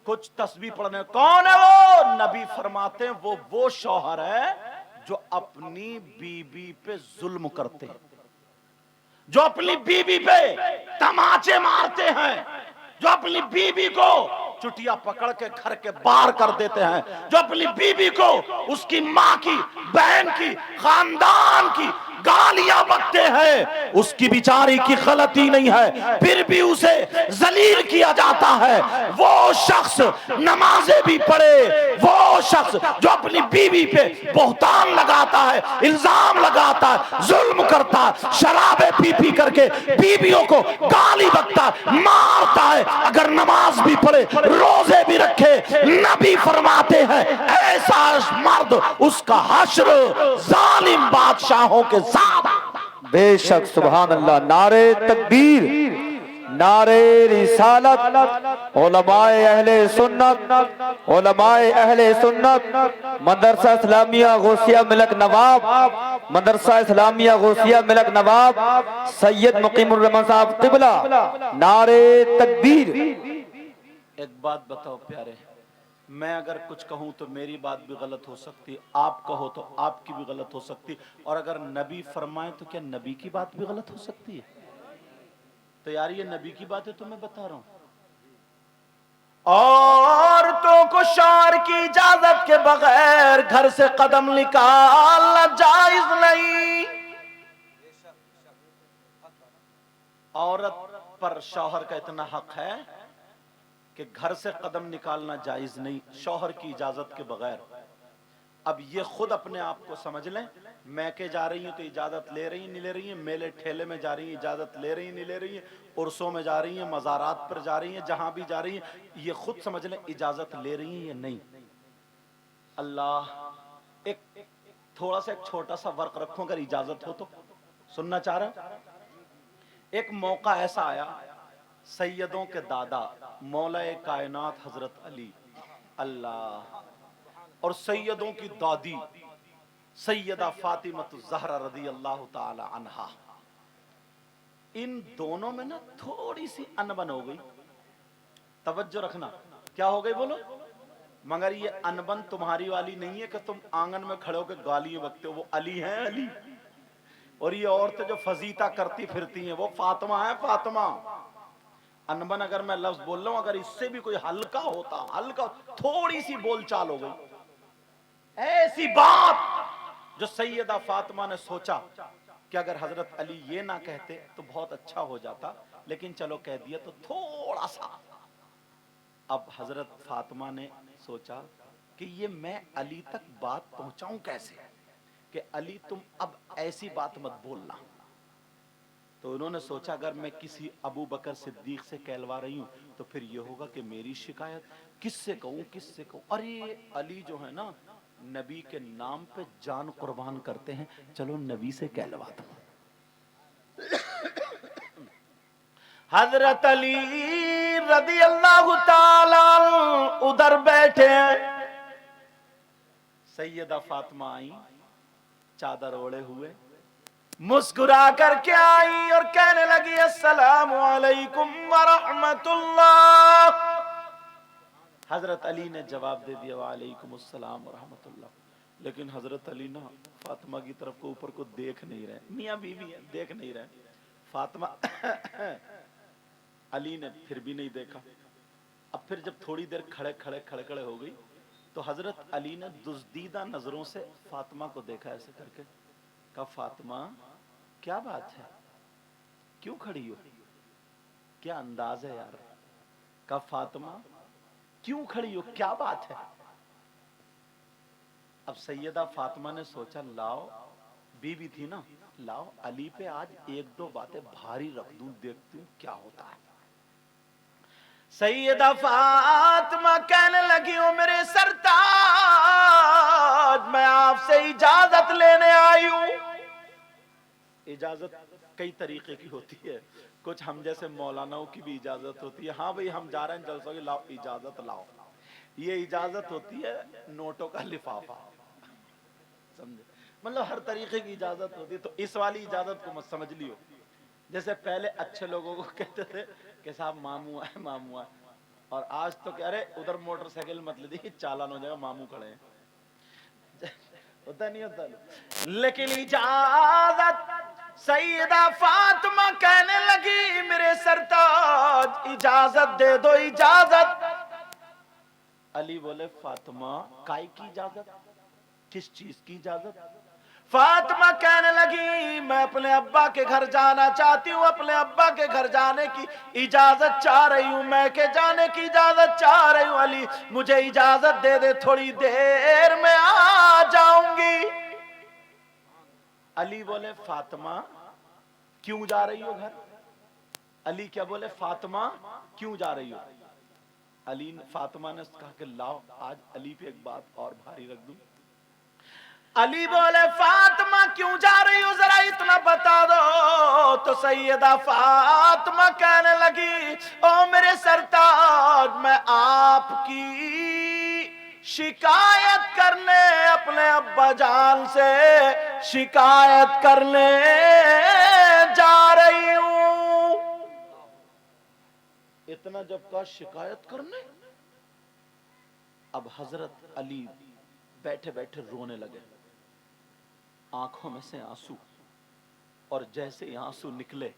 Speaker 1: कुछ तस्बीह पढ़ने। कौन है वो? नबी फरमाते हैं वो शौहर है जो अपनी बीबी पे जुल्म करते हैं, जो अपनी बीबी पे तमाचे मारते हैं, जो अपनी बीबी को चुटिया पकड़ के घर के बाहर कर देते हैं, जो अपनी बीबी को उसकी माँ की, बहन की, खानदान की गालियां बकते हैं। उसकी बिचारी की गलती नहीं है फिर भी उसे जलील किया जाता है। वो शख्स नमाजें भी पढ़े, वो शख्स जो अपनी बीवी पे बहतान लगाता है, इल्जाम लगाता है, जुल्म करता है, शराबे पी पी करके बीवियों को गाली बकता है, मारता है, अगर नमाज भी पढ़े, रोजे भी रखे, नबी फरमाते हैं ऐसा मर्द, उसका हश्र जालिम बादशाहों के साथ।
Speaker 3: बेशक, सुभान अल्लाह। नारे तकबीर, नारे रिसालत, उलमाए अहले सुन्नत, उलमाए अहले सुन्नत, मदरसा इस्लामिया गौसिया मिलक नवाब, मदरसा इस्लामिया गौसिया मिलक नवाब सैयद मुकीमुर रहमान साहब क़िबला, नारे तकबीर।
Speaker 1: एक बात बताओ प्यारे, मैं अगर कुछ कहूं तो मेरी बात भी गलत हो सकती, आप कहो तो आपकी भी गलत हो सकती, और अगर नबी फरमाए तो क्या नबी की बात भी गलत हो सकती है? तो यार ये नबी की बात है तो मैं बता रहा हूं। औरतों को शौहर की इजाजत के बगैर घर से कदम निकालना जायज नहीं।
Speaker 2: عورت پر شوہر کا اتنا حق ہے کہ گھر سے قدم نکالنا جائز نہیں شوہر کی اجازت کے بغیر. اب یہ خود اپنے آپ کو سمجھ لیں, میکے جا رہی ہیں تو اجازت لے رہی ہیں نہیں لے رہی ہیں, میلے ٹھیلے میں جا رہی ہیں اجازت لے رہی ہیں نہیں لے رہی ہیں, عرسوں میں جا رہی ہیں, مزارات پر جا رہی ہیں, جہاں بھی جا رہی ہیں, یہ خود سمجھ لیں اجازت لے رہی ہیں یا نہیں. اللہ ایک تھوڑا سا ایک چھوٹا سا ورق رکھوں, اگر اجازت ہو تو سننا چاہ رہا. ایک موقع ایسا آیا, سیدوں کے دادا مولا کائنات حضرت علی اللہ اور سیدوں کی دادی سیدہ فاطمہ الزہرا رضی اللہ تعالی عنہا, ان دونوں میں نا تھوڑی سی انبن ہو گئی. توجہ رکھنا, کیا ہو گئی بولو؟ مگر یہ انبن تمہاری والی نہیں ہے کہ تم آنگن میں کھڑے ہو کے گالیاں بکتے ہو, وہ علی ہیں علی, اور یہ عورتیں جو فضیتہ کرتی پھرتی ہیں وہ فاطمہ ہیں فاطمہ. انبن اگر میں لفظ بول رہا ہوں, اگر اس سے بھی کوئی ہلکا ہوتا, ہلکا تھوڑی سی بول چال ہو گئی, ایسی بات جو سیدہ فاطمہ نے سوچا کہ اگر حضرت علی یہ نہ کہتے تو بہت اچھا ہو جاتا, لیکن چلو کہہ دیا تو تھوڑا سا. اب حضرت فاطمہ نے سوچا کہ یہ میں علی تک بات پہنچاؤں کیسے, کہ علی تم اب ایسی بات مت بولنا. تو انہوں نے سوچا اگر میں کسی ابو بکر صدیق سے کہلوا رہی ہوں تو پھر یہ ہوگا کہ میری شکایت کس سے کہوں کس سے کہوں. ارے علی جو ہے نا نبی کے نام پہ جان قربان کرتے ہیں, چلو نبی سے کہلوا دو. حضرت علی رضی اللہ تعالی ادھر بیٹھے ہیں, سیدہ فاطمہ آئی چادر اوڑے ہوئے, مسکرا کر کے آئی اور کہنے لگی السلام علیکم ورحمت اللہ. حضرت علی نے جواب دے دیا وعلیکم السلام ورحمت اللہ. لیکن حضرت علی نا فاطمہ کی طرف کو اوپر کو دیکھ نہیں رہے, میاں بیوی ہیں دیکھ نہیں رہے. فاطمہ علی نے پھر بھی نہیں دیکھا. اب پھر جب تھوڑی دیر کھڑے کھڑے ہو گئی تو حضرت علی نے دزدیدہ نظروں سے فاطمہ کو دیکھا ایسے کر کے, کہا فاطمہ کیا بات ہے, کیوں کھڑی ہو, کیا انداز ہے یار. کہا فاطمہ کیوں کھڑی ہو, کیا بات ہے. اب سیدہ فاطمہ نے سوچا لاؤ, بیوی تھی نا, لاؤ علی پہ آج ایک دو باتیں بھاری رکھ دوں, دیکھتی ہوں کیا ہوتا ہے. سیدہ فاطمہ کہنے لگی ہوں میرے سرتاج, میں آپ سے اجازت لینے آئی ہوں. اجازت کئی طریقے کی ہوتی ہے, کچھ ہم جیسے مولاناؤں کی بھی اجازت ہوتی ہے, ہاں بھئی ہم جا رہے ہیں جلسوں کی, لاؤ اجازت لاؤ. یہ اجازت ہوتی ہے نوٹوں کا لفافہ, سمجھے, مطلب ہر طریقے کی اجازت ہوتی ہے. تو اس والی اجازت کو مت سمجھ لیو, جیسے پہلے اچھے لوگوں کو کہتے تھے کہ صاحب ماموں آئے ماموں آئے, اور آج تو کہہ رہے ادھر موٹر سائیکل مت لے دی چالان ہو جائے گا, ماموں کھڑے ہیں. ہوتا نہیں ہوتا, لیکن اجازت. سیدہ فاطمہ کہنے لگی میرے سرتاج اجازت دے دو اجازت. علی بولے فاطمہ کائی کی اجازت, کس چیز کی اجازت. فاطمہ کہنے لگی میں اپنے ابا کے گھر جانا چاہتی ہوں, اپنے ابا کے گھر جانے کی اجازت چاہ رہی ہوں, میں کے جانے کی اجازت چاہ رہی ہوں. علی مجھے اجازت دے دے, تھوڑی دیر میں آ جاؤں گی. علی بولے فاطمہ کیوں جا رہی ہو گھر. علی کیا بولے فاطمہ کیوں جا رہی ہو. علی فاطمہ نے کہا کہ لاؤ آج علی پہ ایک بات اور بھاری رکھ دوں. علی بولے فاطمہ کیوں جا رہی ہو ذرا اتنا بتا دو. تو سیدہ فاطمہ کہنے لگی او میرے سرتاج میں آپ کی شکایت کرنے اپنے ابا جان سے شکایت کرنے جا رہی ہوں. اتنا جب کا شکایت کرنے, اب حضرت علی بیٹھے بیٹھے رونے لگے, آنکھوں میں سے آنسو, اور جیسے ہی آنسو نکلے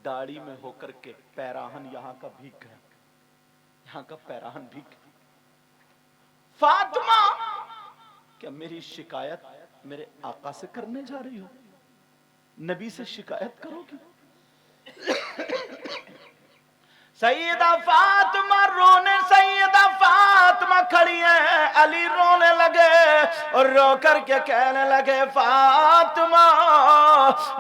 Speaker 2: داڑھی میں ہو کر کے پیراہن یہاں کا بھیگ گیا, یہاں کا پیراہن بھیگ گیا. فاطمہ کیا میری شکایت میرے آقا سے کرنے جا رہی ہو, نبی سے شکایت کرو گی.
Speaker 1: सैयदा फातिमा रोने, सैयदा फातिमा खड़ी है, अली रोने लगे और रो करके कहने लगे, फातिमा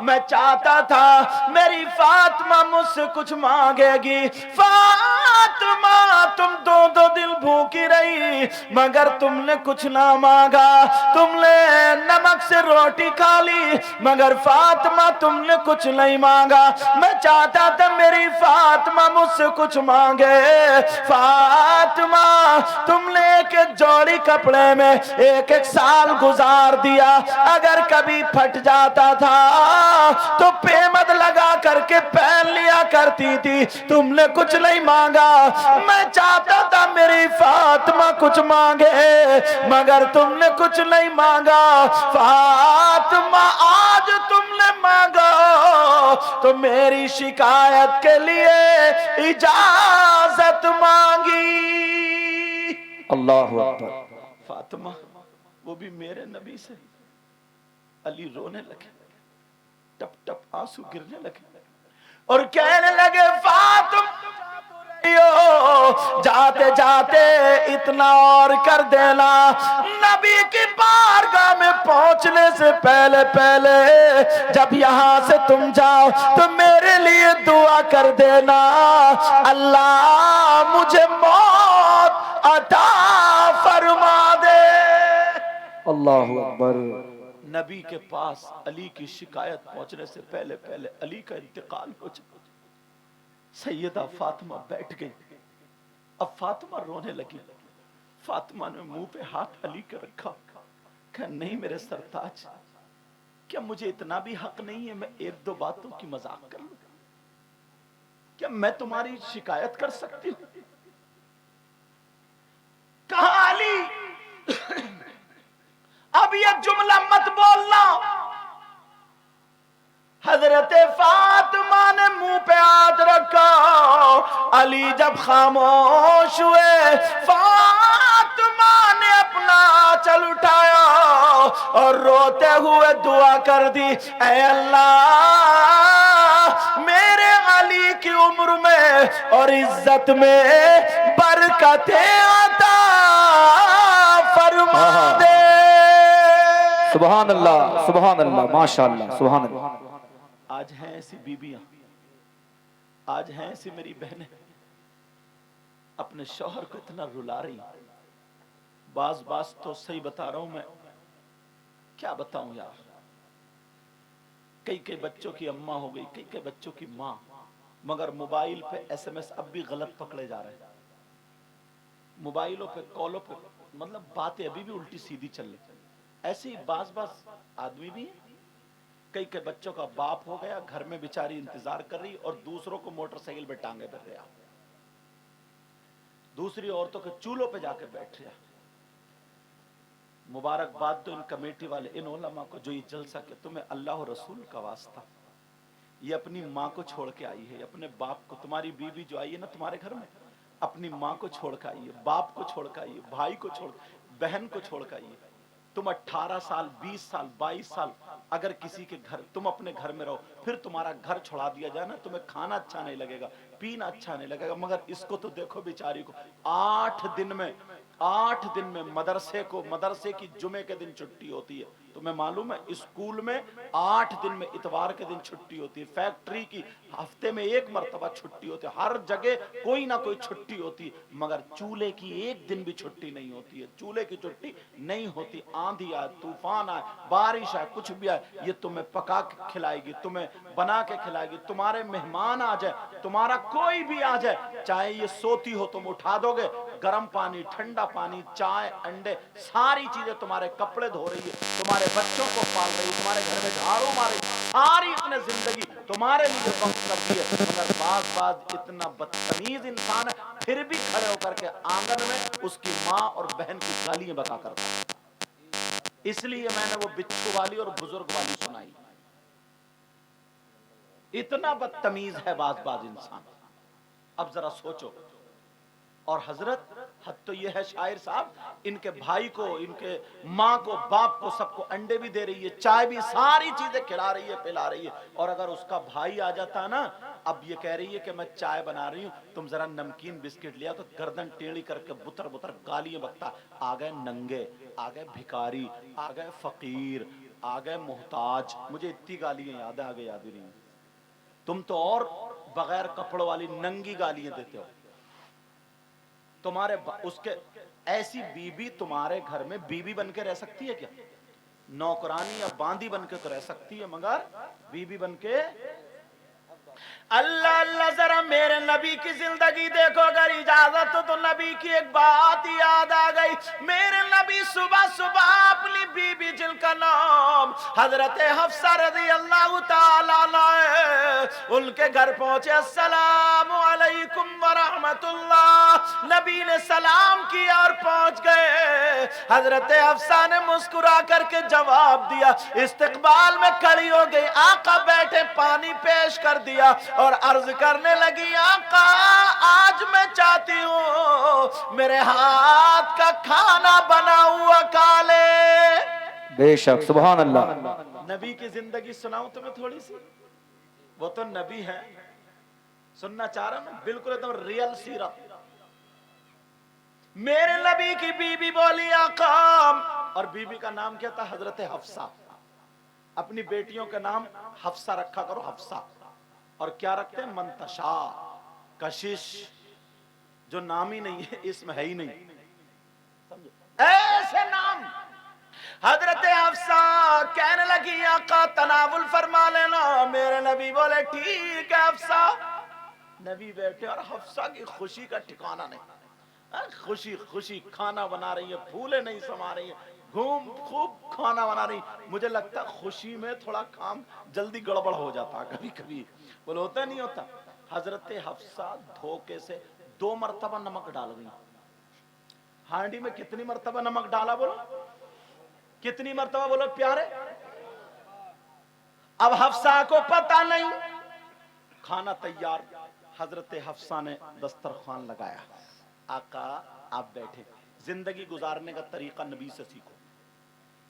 Speaker 1: मैं चाहता था मेरी फातिमा मुझसे कुछ मांगेगी। फातिमा तुम दो दिन भूखी रही मगर तुमने कुछ ना मांगा, तुमने नमक से रोटी खा ली मगर फातिमा तुमने कुछ नहीं मांगा। मैं चाहता था मेरी फातिमा मुझसे कुछ मांगे। फातिमा तुमने एक जोड़ी कपड़े में एक साल गुजार दिया, अगर कभी फट जाता था तो पेमद लगा करके पहन लिया करती थी, तुमने कुछ नहीं मांगा। मैं चाहता था मेरी फातिमा कुछ मांगे मगर तुमने कुछ नहीं मांगा। फातिमा आज तुमने मांगा तो मेरी शिकायत के लिए इजाजत मांगी।
Speaker 3: अल्लाहु अकबर।
Speaker 1: फातिमा वो भी मेरे नबी से। अली रोने लगे, टप टप आंसू गिरने लगे और कहने लगे, फातिमा जाते जाते इतना और कर देना, नबी की बारगाह में पहुंचने से पहले पहले जब यहां से तुम जाओ तो मेरे लिए दुआ कर देना, अल्लाह मुझे मौत अता फरमा दे।
Speaker 3: अल्लाहु अकबर।
Speaker 1: नबी के पास अली की शिकायत पहुंचने से पहले पहले अली का इंतकाल हो चुका। सैयदा फातिमा बैठ गई। अब फातिमा रोने लगी। फातिमा ने मुंह पे हाथ अली का रखा, कहा, नहीं मेरे सरताज, क्या मुझे इतना भी हक नहीं है मैं एक दो बातों की मजाक कर लूं? क्या मैं तुम्हारी शिकायत कर सकती हूं? कहा, अली अब ये जुमला मत बोलना। हजरत फातिमा ने मुंह पे हाथ रखा। अली जब खामोश हुए, फातिमा ने अपना आंचल उठाया और रोते हुए दुआ कर दी, ऐ अल्लाह मेरे अली की उम्र में और इज्जत में बरकतें अता फरमा दे।
Speaker 3: सुभान अल्लाह, सुभान अल्लाह, माशाअल्लाह, सुभान अल्लाह।
Speaker 1: आज हैं ऐसी बीबियां, आज हैं ऐसी मेरी बहनें अपने शौहर को इतना रुला रही। बाज तो सही बता रहा हूं मैं, क्या बताऊं यार। कई बच्चों की अम्मा हो गई, कई बच्चों की मां, मगर मोबाइल पे एसएमएस अब भी गलत पकड़े जा रहे हैं। मोबाइलों पे कॉलों पे मतलब बातें अभी भी उल्टी सीधी चल रही। ऐसे ही बाज आदमी भी है। कई बच्चों का बाप हो गया, घर में बेचारी इंतजार कर रही और दूसरों को मोटरसाइकिल पे टांगे पर गया, दूसरी औरतों के चूल्हों पे जाके बैठ गया। मुबारकबाद तो इन कमेटी वाले, इन उलमा को जो ये जलसा के, तुम्हें अल्लाह और रसूल का वास्ता, ये अपनी माँ को छोड़ के आई है, अपने बाप को। तुम्हारी बीवी जो आई है ना तुम्हारे घर में, अपनी माँ को छोड़ के आई है, बाप को छोड़ के आई है, भाई को छोड़, बहन को छोड़ के आई है। तुम 18 साल 20 साल 22 साल अगर किसी के घर, तुम अपने घर में रहो, फिर तुम्हारा घर छोड़ा दिया जाए ना, तुम्हें खाना अच्छा नहीं लगेगा, पीना अच्छा नहीं लगेगा। मगर इसको तो देखो बेचारी को, 8 दिन में मदरसे की जुमे के दिन छुट्टी होती है। तुम्हें मालूम है स्कूल में 8 दिन में इतवार के दिन छुट्टी होती है, फैक्ट्री की हफ्ते में 1 मरतबा छुट्टी होती है, हर जगह कोई ना कोई छुट्टी होती है। मगर चूल्हे की 1 दिन भी छुट्टी नहीं होती है, चूल्हे की छुट्टी नहीं होती। आंधी आए, तूफान आए, बारिश आए, कुछ भी आए, ये तुम्हें पका के खिलाएगी, तुम्हें बना के खिलाएगी। तुम्हारे मेहमान आ जाए, तुम्हारा कोई भी आ जाए, चाहे ये सोती हो तुम उठा दोगे, गर्म पानी, ठंडा पानी, चाय, अंडे, सारी चीजें, तुम्हारे कपड़े धो रही है, तुम्हारे बच्चों को पाल रही, तुम्हारे घर में झाड़ू मारे, सारी इतने जिंदगी तुम्हारे लिए वक्त करती है। मगर बाज इतना बदतमीज इंसान है, फिर भी खड़े होकर के आंगन में उसकी माँ और बहन की गालियां बका करता है। इसलिए मैंने वो बिच्छू वाली और बुजुर्ग वाली सुनाई। इतना बदतमीज है बाज इंसान। अब जरा सोचो, اور حضرت حد تو یہ ہے شاعر صاحب، ان کے بھائی کو، ان کے ماں کو، باپ کو، سب کو انڈے بھی دے رہی ہے، چائے بھی، ساری چیزیں کھلا رہی ہے، پلا رہی ہے، اور اگر اس کا بھائی آ جاتا نا، اب یہ کہہ رہی ہے کہ میں چائے بنا رہی ہوں، تم ذرا نمکین بسکٹ لیا، تو گردن ٹیڑھی کر کے بتر بتر گالیاں بکتا، آ گئے ننگے، آ گئے بھکاری، آ گئے فقیر، آ گئے محتاج، مجھے اتنی گالیاں یاد ہے، آگے یاد ہی نہیں، تم تو اور بغیر کپڑوں والی ننگی گالیاں دیتے ہو، تمہارے اس کے ایسی بیوی تمہارے گھر میں بیوی بن کے رہ سکتی ہے کیا؟ نوکرانی یا باندی بن کے تو رہ سکتی ہے، مگر بیوی بن کے؟ اللہ اللہ، ذرا میرے نبی کی زندگی دیکھو، اگر اجازت ہو تو نبی کی ایک بات یاد آ گئی، میرے نبی صبح صبح اپنی بی بی جن کا نام حضرت حفصہ رضی اللہ تعالیٰ عنہ، ان کے گھر پہنچے، السلام علیکم ورحمت اللہ، نبی نے سلام کیا اور پہنچ گئے، حضرت حفصہ نے مسکرا کر کے جواب دیا، استقبال میں کھڑی ہو گئی، آقا بیٹھے، پانی پیش کر دیا اور عرض کرنے لگی، آقا آج میں چاہتی ہوں میرے ہاتھ کا کھانا بنا ہوا کھا لے۔
Speaker 3: بے شک، سبحان اللہ۔
Speaker 1: نبی کی زندگی سناؤں تمہیں تھوڑی سی، وہ تو نبی ہے، سننا چاہ رہا ہوں، بالکل ایک دم ریئل سیرت۔ میرے نبی کی بی بی بولی، آقا، اور بی بی کا نام کیا تھا؟ حضرت حفصہ، اپنی بیٹیوں کا نام حفصہ رکھا کرو، حفصہ، اور کیا رکھتے ہیں؟ منتشا، کشش، جو نام ہی نہیں ہے، اسم ہے ہی نہیں، سمجھو ایسے نام۔ حضرت حفصہ کہنے لگی، آقا تناول فرما لینا، میرے نبی بولے ٹھیک ہے حفصہ، نبی بیٹھے اور حفصہ کی خوشی کا ٹھکانہ نہیں، خوشی خوشی کھانا بنا رہی ہے، پھولے نہیں سما رہی ہے، خوب کھانا بنا رہی، مجھے لگتا خوشی میں تھوڑا کام جلدی گڑبڑ ہو جاتا کبھی کبھی، بولے ہوتا نہیں ہوتا۔ حضرت حفصہ دھوکے سے 2 مرتبہ نمک ڈال گئی، ہانڈی میں کتنی مرتبہ نمک ڈالا بولو، کتنی مرتبہ بولو پیارے؟ اب حفصہ کو پتہ نہیں، کھانا تیار، حضرت حفصہ نے دسترخوان لگایا، آقا آپ بیٹھے، زندگی گزارنے کا طریقہ نبی سے سیکھو،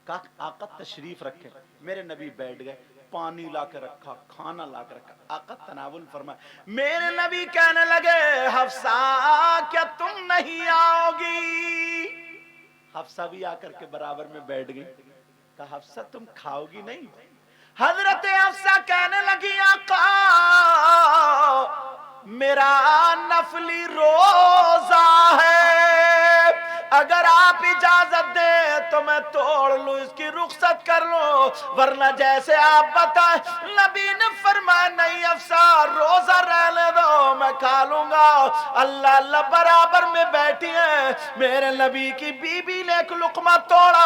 Speaker 1: کہا آقا تشریف رکھیں، میرے نبی بیٹھ گئے، پانی لا کے رکھا، کھانا لا کے رکھا، آقا تناول فرمائے، میرے نبی کہنے لگے، حفصہ کیا تم نہیں آؤ گی؟ حفصہ بھی آ کر کے برابر میں بیٹھ گئی، کہا حفصہ تم کھاؤ گی نہیں؟ حضرت حفصہ کہنے لگی، آقا میرا نفلی روزہ ہے، اگر آپ اجازت دیں تو میں توڑ لوں، اس کی رخصت کر لوں، ورنہ جیسے آپ بتائیں۔ نبی نے فرمایا نہیں حفصہ، روزہ رہنے دو، میں کھا لوں گا۔ اللہ اللہ، برابر میں بیٹھی ہیں، میرے نبی کی بی بی نے ایک لقمہ توڑا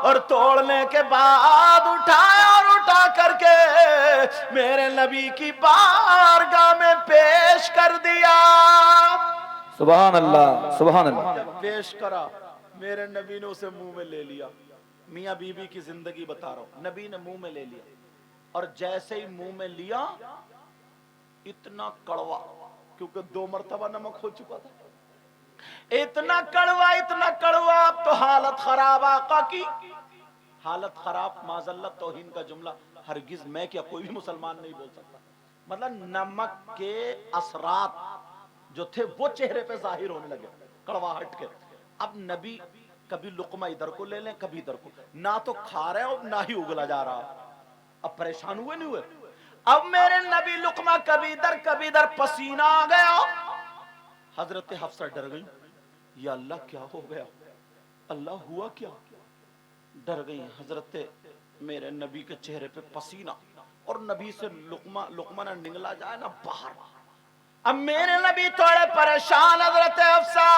Speaker 1: اور توڑنے کے بعد اٹھایا اور اٹھا کر کے میرے نبی کی بارگاہ میں پیش کر دیا۔
Speaker 3: سبحان اللہ، سبحان اللہ۔
Speaker 1: جب پیش کرا، میرے نبی نے اسے منہ میں لے لیا، میاں بی بی کی زندگی بتا رہا ہوں، نبی نے منہ میں لے لیا، اور جیسے ہی منہ میں لیا، اتنا کڑوا، کیونکہ 2 مرتبہ نمک ہو چکا تھا، اتنا کڑوا، اتنا کڑوا، اب تو حالت خراب، آقا کی حالت خراب، معذاللہ توہین کا جملہ ہرگز میں کیا کوئی بھی مسلمان نہیں بول سکتا، مطلب نمک کے اثرات جو تھے وہ چہرے پہ ظاہر ہونے لگے، کڑواہٹ کے۔ اب نبی کبھی لقمہ ادھر کو لے لیں، کبھی ادھر کو، نہ تو کھا رہے ہیں اور نہ ہی اگلا جا رہا، اب پریشان ہوئے نہیں ہوئے؟ اب میرے نبی لقمہ کبھی ادھر، پسینہ آ گیا، حضرت حفصہ ڈر گئی، یا اللہ کیا ہو گیا، اللہ ہوا کیا؟ ڈر گئی حضرت، میرے نبی کے چہرے پہ پسینہ، اور نبی سے لقمہ نہ نگلا جائے نہ باہر۔ اب میرے نبی تھوڑے پریشان، حضرت حفصہ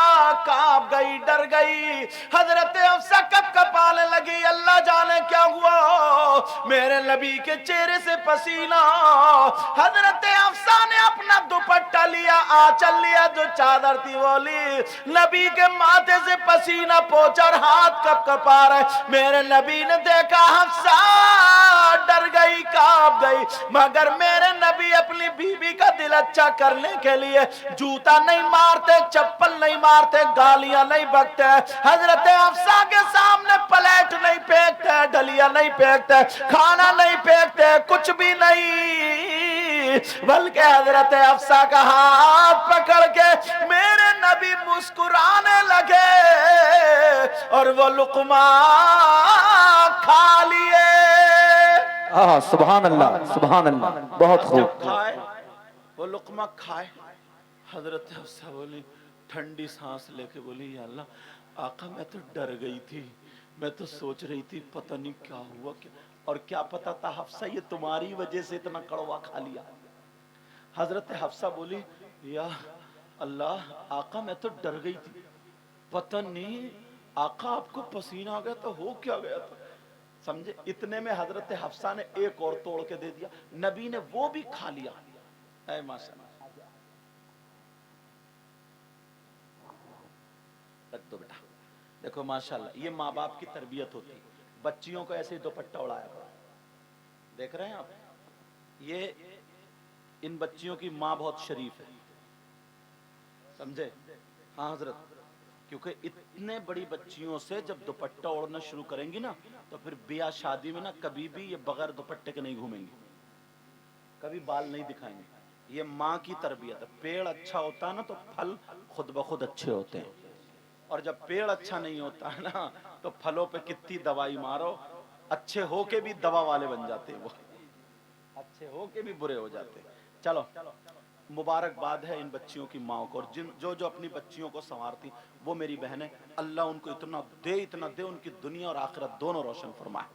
Speaker 1: کانپ گئی، ڈر گئی، حضرت حفصہ کپ کپانے لگی، اللہ جانے کیا ہوا، میرے نبی کے چہرے سے پسینہ۔ حضرت حفصہ نے اپنا دوپٹہ لیا، آنچل لیا، جو چادر تھی وہ لی، نبی کے ماتھے سے پسینہ پوچھا اور ہاتھ کپ کپا رہے، میرے نبی نے دیکھا حفصہ ڈر گئی، کانپ گئی، مگر میرے नबी अपनी बीवी का दिल अच्छा करने के लिए जूता नहीं मारते, चप्पल नहीं मारते, गालियां नहीं बकते, हजरत हफ्सा के सामने प्लेट नहीं फेंकते, डलिया नहीं फेंकते, खाना नहीं फेंकते, कुछ भी नहीं, बल्कि हजरत हफ्सा का हाथ पकड़ के मेरे नबी मुस्कुराने लगे और वो लुकमा खा लिए।
Speaker 3: सुभान अल्लाह, सुभान अल्लाह, बहुत
Speaker 1: जब
Speaker 3: खूब।
Speaker 1: खाए वो लुकमा खाए, हजरत हफ्सा बोली, ठंडी सांस लेके बोली, या अल्लाह आका मैं तो डर गई थी, मैं तो सोच रही थी पता नहीं क्या हुआ, क्या और क्या पता था हफ्सा ये तुम्हारी वजह से इतना कड़वा खा लिया। हजरत हफ्सा बोली, या अल्लाह आका मैं तो डर गई थी, पता नहीं आका आपको पसीना आ गया तो हो क्या गया था, समझे। इतने में हजरत हफ्सा ने एक और तोड़ के दे दिया, नबी ने वो भी खा लिया। ऐ माशाअल्लाह, रख दो बेटा। देखो माशाअल्लाह, ये माँ बाप की तरबियत होती है, बच्चियों को ऐसे ही दुपट्टा उड़ाया करो। देख रहे हैं आप, ये इन बच्चियों की माँ बहुत शरीफ है, समझे। हाँ हजरत, क्योंकि इतने बड़ी बच्चियों से जब दुपट्टा ओढ़ना शुरू करेंगी ना, तो फिर ब्याह शादी में ना कभी भी ये बगैर दुपट्टे के नहीं घूमेंगी, कभी बाल नहीं दिखाएंगे। ये माँ की तरबियत है। पेड़ अच्छा होता है ना तो फल खुद ब खुद अच्छे होते हैं, और जब पेड़ अच्छा नहीं होता है ना तो फलों पे कितनी दवाई मारो, अच्छे होके भी दवा वाले बन जाते हैं, वो अच्छे होके भी बुरे हो जाते हैं। चलो, मुबारकबाद है इन बच्चियों की माओ को, और जिन जो जो अपनी बच्चियों को संवारती वो मेरी बहनें, अल्लाह उनको इतना दे, उनकी दुनिया और आखिरत दोनों रोशन फरमाए।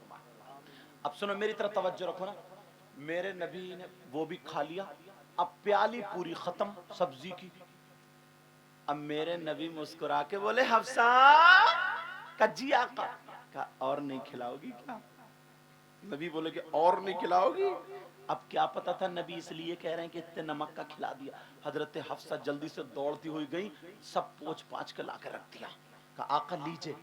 Speaker 1: अब सुनो, मेरी तरफ तवज्जो रखो ना, मेरे नबी ने वो भी खा लिया, अब प्याली पूरी खत्म सब्जी की। अब मेरे नबी मुस्कुरा के बोले, हफ्सा कज्जी आका का और नहीं खिलाओगी क्या? नबी बोले कि और नहीं खिलाओगी? अब क्या पता था नबी इसलिए कह रहे हैं कि इतने नमक का खिला दिया। हजरत हफ्सा जल्दी से दौड़ती हुई गई, सब पोंछ पाँच के लाकर रख दिया, कहा आका लीजिए।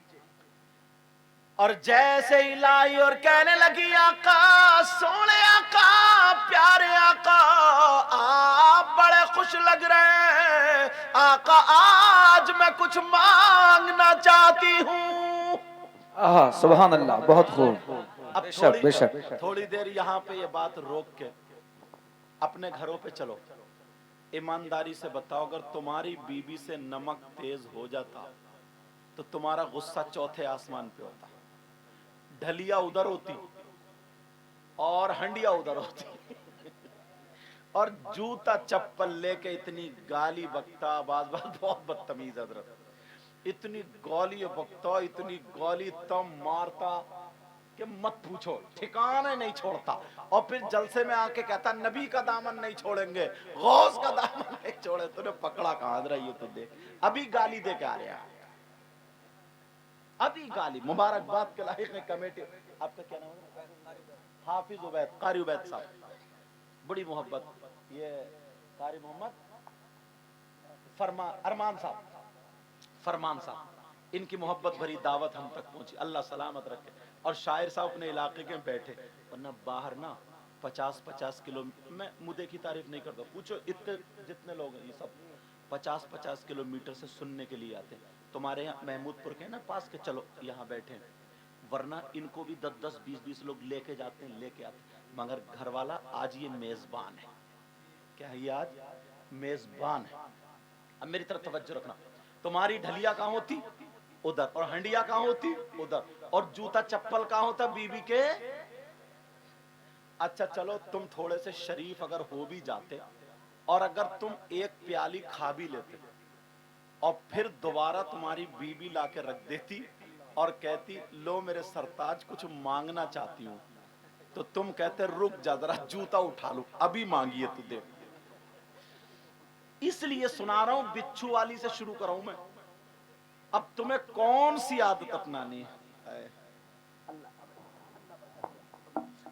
Speaker 1: और जैसे ही लाई और कहने लगी, आका सोने आका, प्यारे आका, आप बड़े खुश लग रहे हैं, आका आज मैं कुछ मांगना चाहती हूँ।
Speaker 3: सुभान अल्लाह, बहुत खूब।
Speaker 1: अब
Speaker 3: बेशक बेशक।
Speaker 1: थोड़ी देर यहाँ पे ये बात रोक के अपने घरों पे चलो, ईमानदारी से बताओ, अगर तुम्हारी बीबी से नमक तेज हो जाता तो तुम्हारा गुस्सा चौथे आसमान पे होता, ढलिया उधर होती और हंडिया उधर होती और जूता चप्पल लेके इतनी गाली बकता, बात बहुत बदतमीज हजरत, इतनी गाली बकता, इतनी गाली तम मारता कि मत पूछो, ठिकाने नहीं छोड़ता। और फिर जलसे में आके कहता, नबी का दामन नहीं छोड़ेंगे, गौस का दामन नहीं छोड़े। तूने पकड़ा कहां रही है, तू देख, अभी गाली दे के आ रहा, अभी गाली। मुबारकबाद के लायक है कमेटी। आपका क्या नाम है? हाफिज उबैद, कारी उबैद साहब, बड़ी मोहब्बत। ये कारी मोहम्मद अरमान साहब, फरमान साहब, इनकी मोहब्बत भरी दावत हम तक पहुंची, अल्लाह सलामत रखे। और शायर साहब अपने इलाके के बैठे, वरना बाहर ना 50-50 किलोमीटर, मैं मुद्दे की तारीफ नहीं करता, पूछो इतने जितने लोग हैं ये सब 50-50 किलोमीटर से सुनने के लिए आते हैं। तुम्हारे यहाँ महमूदपुर के ना पास के, चलो यहाँ बैठे हैं, वरना इनको भी 10-10, 20-20 लोग लेके जाते हैं, लेके आते हैं। मगर घर वाला आज ये मेजबान है, क्या है ये आज मेजबान है। अब मेरी तरफ तवज्जो रखना, तुम्हारी ढलिया कहाँ होती? उधर, और हंडिया कहाँ होती? उधर, और जूता चप्पल कहाँ होता बीबी के? अच्छा चलो, तुम थोड़े से शरीफ अगर हो भी जाते और अगर तुम एक प्याली खा भी लेते और फिर दोबारा तुम्हारी बीबी लाके रख देती और कहती, लो मेरे सरताज कुछ मांगना चाहती हूं, तो तुम कहते रुक जा जरा जूता उठा लूं, अभी मांगिए तू दे। इसलिए सुना रहा हूं, बिच्छू वाली से शुरू कर रहा हूं मैं। अब तुम्हें कौन सी आदत अपनानी है?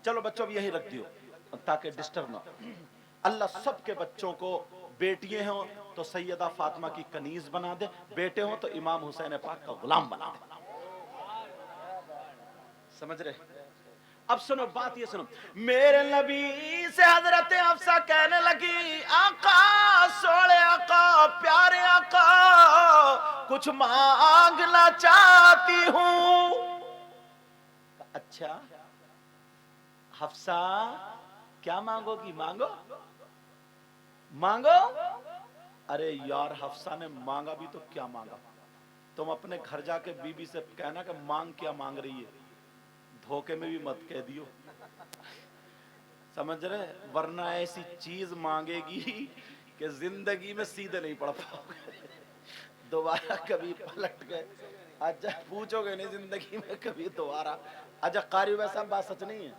Speaker 1: चलो बच्चों, अब यही रख दियो ताकि डिस्टर्ब ना। अल्लाह सबके बच्चों को, बेटियां हो तो सैयदा फातिमा की कनीज बना दे, बेटे हो तो इमाम हुसैन पाक का गुलाम बना दे। समझ रहे? अब सुनो बात, ये सुनो, मेरे नबी से हजरत हफ्सा کہنے لگی آقا سوڑے آقا پیارے آقا کچھ مانگنا چاہتی ہوں. اچھا حفصہ کیا مانگو گی؟ مانگو مانگو. ارے یار حفصہ نے مانگا بھی تو کیا مانگا. تم اپنے گھر جا کے بی بی سے کہنا کہ مانگ کیا مانگ رہی ہے, دھوکے میں بھی مت کہہ دیو, سمجھ رہے, ورنہ ایسی چیز مانگے گی کہ زندگی میں سیدھے نہیں پڑ پاؤ گے, دوبارہ کبھی پلٹ گئے. اچھا پوچھو گے نہیں زندگی میں کبھی دوبارہ. اچھا قاری ویسا بات سچ نہیں ہے؟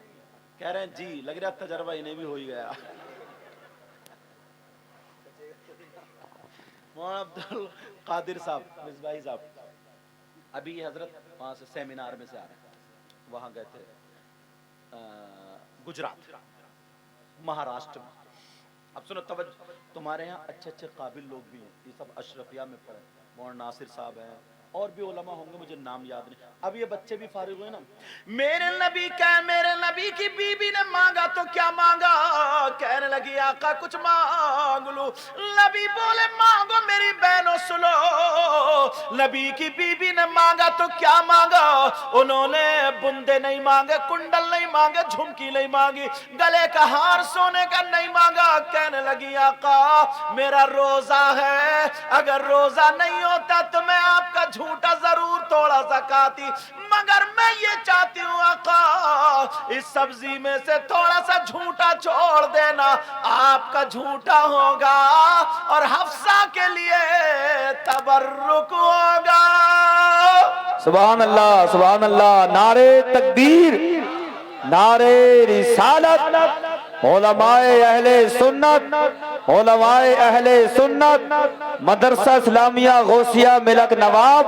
Speaker 1: کہہ رہے ہیں جی, لگ رہا تجربہ انہیں بھی ہو ہی گیا. مولانا عبد القادر صاحب مصباحی صاحب ابھی یہ حضرت وہاں سے سیمینار میں سے آ رہے ہیں, وہاں گئے تھے گجرات مہاراشٹر میں. اب سنو توجہ, تمہارے یہاں اچھے اچھے قابل لوگ بھی ہیں, یہ سب اشرفیہ میں پڑھے, مولانا ناصر صاحب ہیں اور بھی علماء ہوں گے, مجھے نام یاد نہیں. اب یہ بچے بھی فارغ ہوئے نا. میرے نبی کی بی بی نے مانگا تو کیا مانگا؟ کہنے لگی آقا کچھ مانگ لو. نبی بولے مانگو میری بہنوں سنو. نبی کی بی بی نے مانگا تو کیا مانگا؟ انہوں نے بندے نہیں مانگے, کنڈل نہیں مانگے, جھمکی نہیں مانگی, گلے کا ہار سونے کا نہیں مانگا. کہنے لگی آقا میرا روزہ ہے, اگر روزہ نہیں ہوتا تو میں آپ کا جھوٹا ضرور توڑا سا کھاتی, مگر میں یہ چاہتی ہوں آقا اس سبزی میں سے تھوڑا سا جھوٹا چھوڑ دینا, آپ کا جھوٹا ہوگا اور حفصہ کے لیے تبرک ہوگا.
Speaker 3: سبحان اللہ سبحان اللہ. نعرے تکبیر, نعرے رسالت. علماء اہل سنت, علماء اہل سنت, مدرسہ اسلامیہ غوثیہ ملک نواب,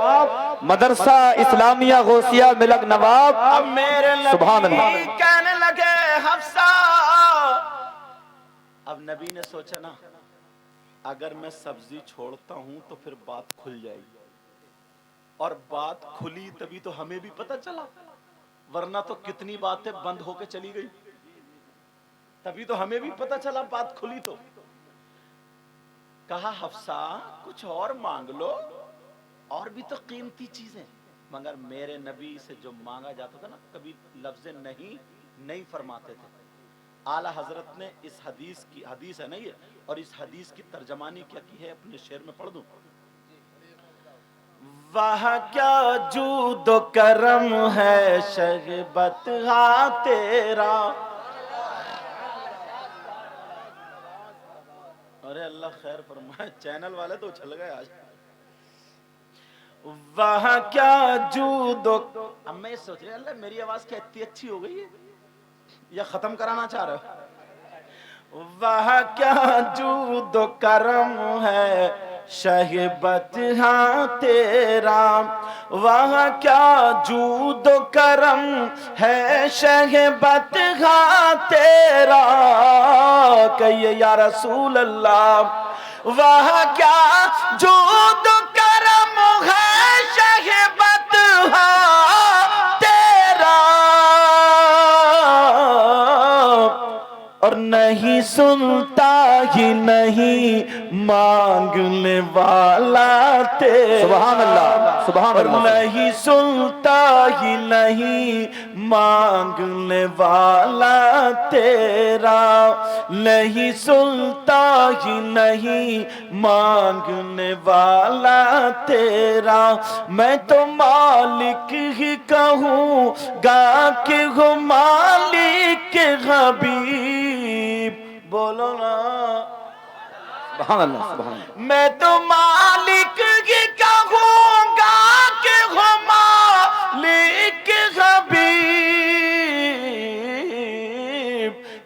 Speaker 3: مدرسہ اسلامیہ غوثیہ ملک نواب.
Speaker 1: اب میرے
Speaker 3: سبحان
Speaker 1: نبی
Speaker 3: اللہ.
Speaker 1: کہنے لگے حفصہ. اب نبی نے سوچا نا اگر میں سبزی چھوڑتا ہوں تو پھر بات کھل جائے گی, اور بات کھلی تبھی تو ہمیں بھی پتہ چلا, ورنہ تو کتنی باتیں بند ہو کے چلی گئی, تبھی تو ہمیں بھی پتہ چلا بات کھلی. تو کہا حفصہ کچھ اور مانگ لو, اور بھی تو قیمتی چیزیں. مگر میرے نبی سے جو مانگا جاتا تھا نا کبھی لفظ نہیں فرماتے تھے. اعلی حضرت نے اس حدیث ہے نا یہ, اور اس حدیث کی ترجمانی کیا کی ہے اپنے شعر میں پڑھ دوں. وہاں کیا جود و کرم ہے شہبت ہاں تیرا. ارے اللہ خیر فرمائے, چینل والے تو اچھل گئے آج. وہاں کیا جود و, اب میں سوچ رہا اللہ میری آواز کیا اتنی اچھی ہو گئی ہے, یا ختم کرانا چاہ رہے ہو؟ وہاں کیا جود و کرم ہے شہبت ہاں تیرا, وہاں کیا جود و کرم ہے شہبت ہاں تیرا. کہیے یا رسول اللہ. وہاں کیا جود و کرم ہے شہبت ہاں تیرا, اور نہیں سنتا ہی نہیں مانگنے والا تیرا.
Speaker 3: سبحان اللہ سبحان
Speaker 1: اور
Speaker 3: اللہ.
Speaker 1: نہیں سنتا ہی نہیں مانگنے والا تیرا, نہیں سنتا ہی نہیں مانگنے والا تیرا. میں تو مالک ہی کہوں گا کہ ہو مالک حبیب. بولو نا
Speaker 3: سبحان اللہ سبحان اللہ.
Speaker 1: میں تو مالک ہی کہوں گا کہ ہو مالک حبیب.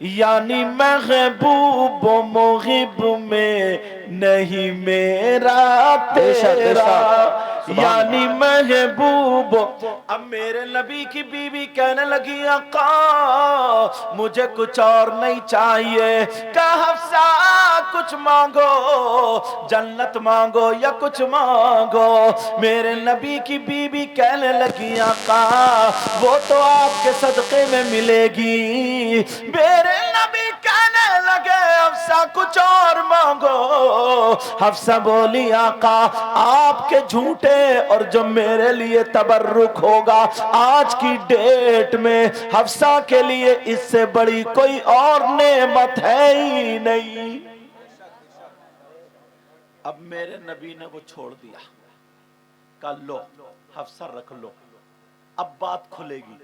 Speaker 1: یعنی محبوب و محب میں نہیں میرا تیرا, یعنی محبوب. اب میرے نبی کی بیوی کہنے لگی آقا مجھے کچھ اور نہیں چاہیے. کہا حفصہ کچھ مانگو, جنت مانگو یا کچھ مانگو. میرے نبی کی بیوی کہنے لگی آقا وہ تو آپ کے صدقے میں ملے گی. میرے نبی کہنے لگے حفصہ कुछ और मांगो। हफ्सा बोली आका आपके झूठे और जो मेरे लिए तबर्रुक होगा आज की डेट में, हफ्सा के लिए इससे बड़ी कोई और नेमत है ही नहीं। अब मेरे नबी ने वो छोड़ दिया, कहा लो हफ्सा रख लो, अब बात खुलेगी।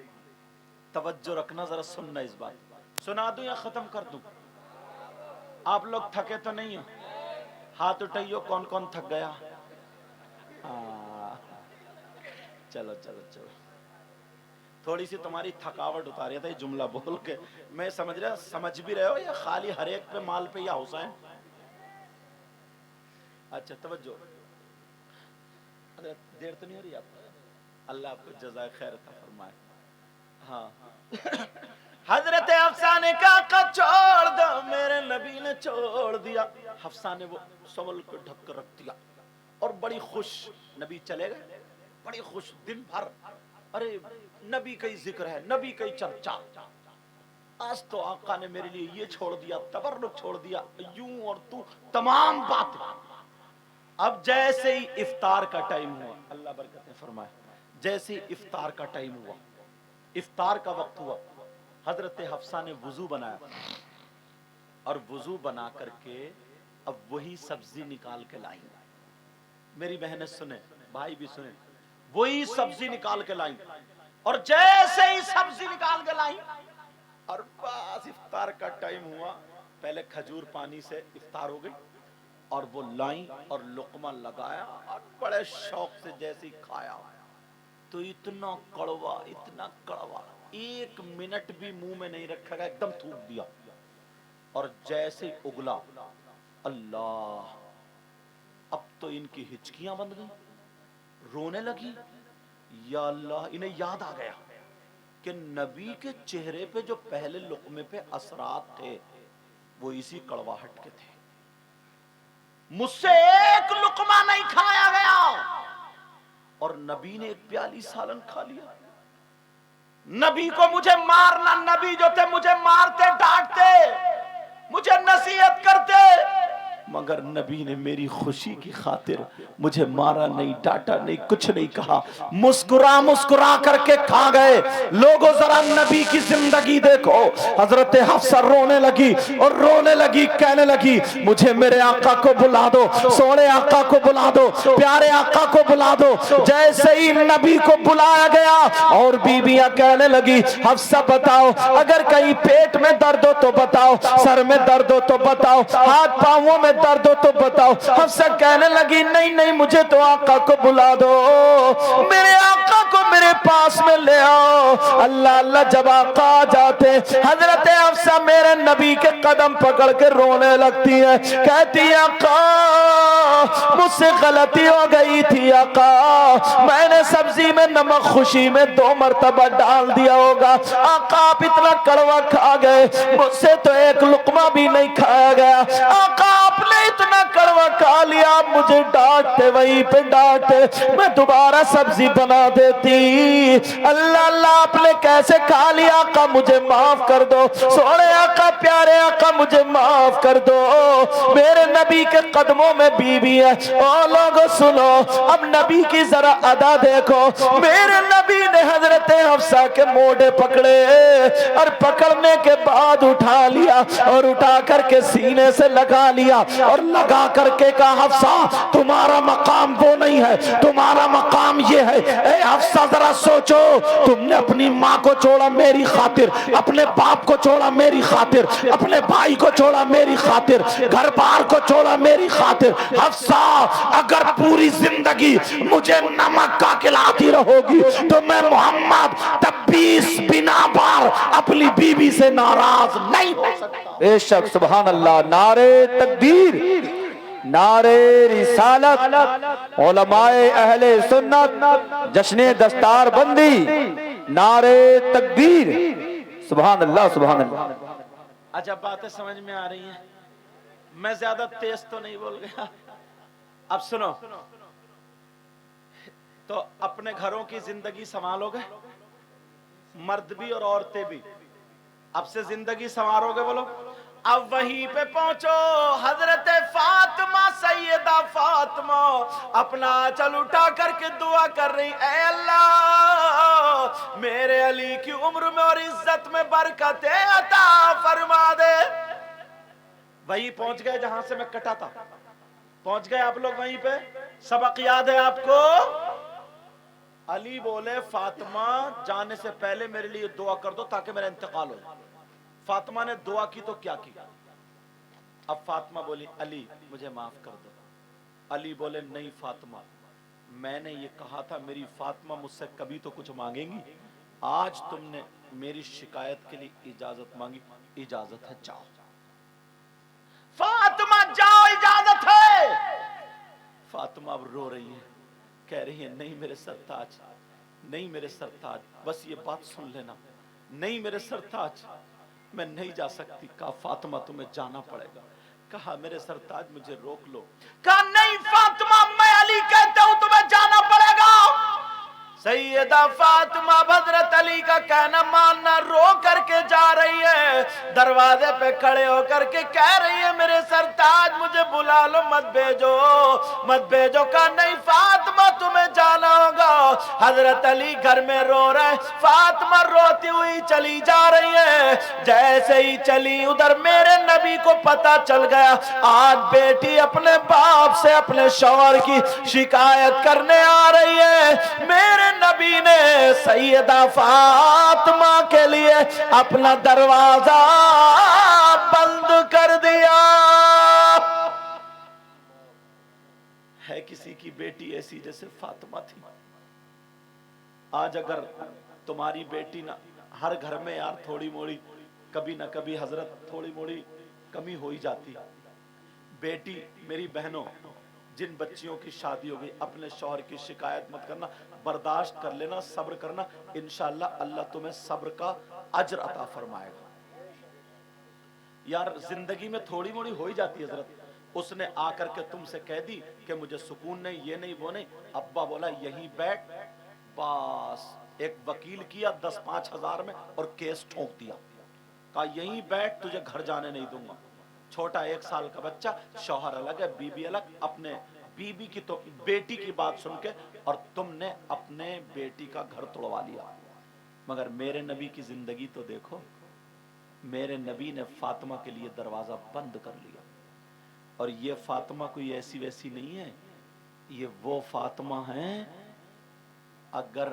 Speaker 1: तवज्जो रखना, जरा सुनना इस बात। सुना दूं या खत्म कर दूं? आप लोग थके तो नहीं हो? हाथ उठाइयो कौन कौन थक गया। चलो चलो चलो, थोड़ी सी तुम्हारी थकावट उतारी था ये जुमला बोल के। मैं समझ रहा, समझ भी रहे हो या खाली हर एक पे माल पे या हुसैन? अच्छा तवज्जो, देर तो नहीं हो रही आपको? अल्लाह आपको जज़ाए खैर अता फरमाए। हाँ हजरत हफ्सा ने कहा छोड़ दो, मेरे नबी ने छोड़ दिया। हफ्सा ने वो संभल को ढक कर रख दिया और बड़ी खुश, नबी चले गए, बड़ी खुश दिन भर। अरे नबी का ही जिक्र है, नबी का ही चर्चा। आज तो आका ने मेरे लिए ये छोड़ दिया, तबर्रुक छोड़ दिया, यूं और तू तमाम बात। अब जैसे ही इफ्तार का टाइम हुआ, अल्लाह बरकतें फरमाए, जैसे ही इफ्तार का टाइम हुआ, इफ्तार का वक्त हुआ, हजरत हफ्सा ने वुजू बनाया और वुजू बना करके अब वही सब्जी निकाल के लाई। मेरी बहनें सुने, भाई भी सुने, वही सब्जी निकाल के लाई और जैसे ही सब्जी निकाल के लाई और बस इफ्तार का टाइम हुआ, पहले खजूर पानी से इफ्तार हो गई और वो लाई और लुकमा लगाया और बड़े शौक से जैसे ही खाया तो इतना कड़वा, एक मिनट भी मुंह में नहीं रखा गया, एकदम थूक दिया। और जैसे ही उगला, अल्लाह, अब तो इनकी हिचकियां बंद गई, रोने लगी। या अल्लाह, इन्हें याद आ गया कि नबी के चेहरे पे जो पहले लुकमे पे असरात थे वो इसी कड़वाहट के थे। मुझसे एक लुकमा नहीं खाया गया और नबी ने एक प्याली सालन खा लिया। नबी को मुझे मारना, नबी जो थे मुझे मारते, डांटते, मुझे नसीहत करते, मगर नबी ने मेरी खुशी की खातिर मुझे मारा नहीं, डांटा नहीं, कुछ नहीं कहा, मुस्कुरा करके खा गए। लोगों जरा नबी की जिंदगी देखो। हजरत हफ्सा रोने लगी और रोने लगी, कहने लगी मुझे मेरे आका को बुला दो, सोने आका को बुला दो, प्यारे आका को बुला दो। जैसे ही नबी को बुलाया गया और बीबियां कहने लगी हफ्सा बताओ, अगर कहीं पेट में दर्द हो तो बताओ, सर में दर्द हो तो बताओ, हाथ पांवों में दर्द हो तो बताओ। हफ्सा कहने लगी नहीं नहीं, मुझे तो आका को बुला दो, मेरे आका को मेरे पास में ले आओ। अल्लाह अल्लाह, जब आका आ जाते हजरत हफ्सा मेरे नबी के कदम पकड़ के रोने लगती है, कहती है आका मुझसे गलती हो गई थी आका, मैंने सब्जी में नमक खुशी में 2 मरतबा डाल दिया होगा, आका आप इतना कड़वा खा गए, मुझसे तो एक लुकमा भी नहीं खाया गया, आका आपने इतना कड़वा खा लिया, आप मुझे डांटते, वहीं पे डांटते, मैं दोबारा सब्जी बना देती। अल्लाह अल्लाह, आपने कैसे खा लिया आका, मुझे माफ कर दो, सोने आका, प्यारे आका, मुझे माफ कर दो। मेरे नबी के कदमों में बीबी है। ओ लोगों सुनो, अब नबी की जरा अदा देखो। मेरे नबी ने हजरत हफ्सा के मोढ़े पकड़े और पकड़ने के बाद उठा लिया और उठा करके सीने से लगा लिया और लगा करके कहा हफ्सा तुम्हारा मकाम वो नहीं है, तुम्हारा मकाम ये है। ए हफ्सा जरा सोचो, तुमने अपनी माँ को छोड़ा मेरी खातिर, अपने बाप को छोड़ा मेरी खातिर, अपने भाई को छोड़ा मेरी खातिर, घर बार को छोड़ा मेरी खातिर। हफ्सा अगर पूरी जिंदगी मुझे नमक का खिलाती रहोगी तो मैं मोहम्मद 26 बिना बार अपनी बीवी से नाराज नहीं हो सकता।
Speaker 3: बेशक, सुभान अल्लाह, नारे तकबीर, नारे रिसालत, उलमाए अहले सुन्नत, जश्ने दस्तार बंदी, नारे तकबीर, सुभान अल्लाह, सुभान अल्लाह।
Speaker 1: अच्छा, बातें समझ में आ रही हैं? मैं ज्यादा तेज तो नहीं बोल गया? अब सुनो, तो अपने घरों की जिंदगी संभालोगे, मर्द भी और औरतें भी, अब से जिंदगी संवारोगे? बोलो अब वहीं पे पहुंचो, हजरत फातिमा, सैयदा फातिमा अपना आंचल उठा करके दुआ कर रही, ऐ अल्लाह मेरे अली की उम्र में और इज्जत में बरकतें अता फरमा दे। वहीं पहुंच गए जहां से मैं कटा था, पहुंच गए आप लोग वहीं पे। सबक याद है आपको? अली बोले फातिमा जाने से पहले मेरे लिए दुआ कर दो ताकि मेरा इंतकाल हो जाए। फातिमा ने दुआ की तो क्या की? अब फातिमा बोली अली मुझे माफ कर दो। अली बोले नहीं फातिमा, मैंने ये कहा था मेरी फातिमा मुझसे कभी तो कुछ मांगेंगी, आज तुमने मेरी शिकायत के लिए इजाजत मांगी, इजाजत है जाओ। फातिमा जाओ इजाजत है। फातिमा अब रो रही है, कह रही है नहीं मेरे सरताज, नहीं मेरे सरताज, बस ये बात सुन लेना, नहीं मेरे सरताज मैं नहीं जा सकती। कहा फातिमा तुम्हें जाना पड़ेगा। कहा मेरे सरताज मुझे रोक लो। कहा नहीं फातिमा मैं अली कहता हूं तुम्हें जाना पड़ेगा। सैयदा फातिमा हजरत अली का कहना मानना रो करके जा रही है, दरवाजे पे खड़े होकर के कह रही है मेरे सरताज मुझे बुला लो, मत भेजो मत भेजो। का नहीं फातिमा तुम्हें जाना होगा। हजरत अली घर में रो रहे, फातिमा रोती हुई चली जा रही है। जैसे ही चली उधर मेरे नबी को पता चल गया आज बेटी अपने बाप से अपने शौहर की शिकायत करने आ रही है। मेरे नबी ने सैयदा फातिमा के लिए अपना दरवाजा बंद कर दिया। है किसी की बेटी ऐसी जैसे फातिमा थी? आज अगर तुम्हारी बेटी ना, हर घर में यार थोड़ी मोड़ी कभी ना कभी हजरत थोड़ी मोड़ी कमी हो ही जाती। बेटी मेरी बहनों, जिन बच्चियों की शादी हो गई अपने शौहर की शिकायत मत करना, बर्दाश्त कर लेना, सब्र करना, इंशाअल्लाह अल्लाह तुम्हें सब्र का अज्र अता फरमाएगा। यार जिंदगी में थोड़ी मोड़ी हो ही जाती है हजरत। उसने आकर के तुमसे कह दी कि मुझे सुकून नहीं, ये नहीं वो नहीं, अब्बा बोला यहीं बैठ, बस एक वकील किया 10-5 हजार में और केस ठोक दिया। कहा यहीं बैठ तुझे घर जाने नहीं दूंगा। छोटा 1 साल का बच्चा, शौहर अलग है बीबी अलग, अपने बीबी की तो बेटी की बात सुन के और तुमने अपने बेटी का घर तोड़वा लिया। मगर मेरे नबी की जिंदगी तो देखो, मेरे नबी ने फातिमा के लिए दरवाजा बंद कर लिया। और ये फातिमा कोई ऐसी वैसी नहीं है, ये वो फातिमा है, अगर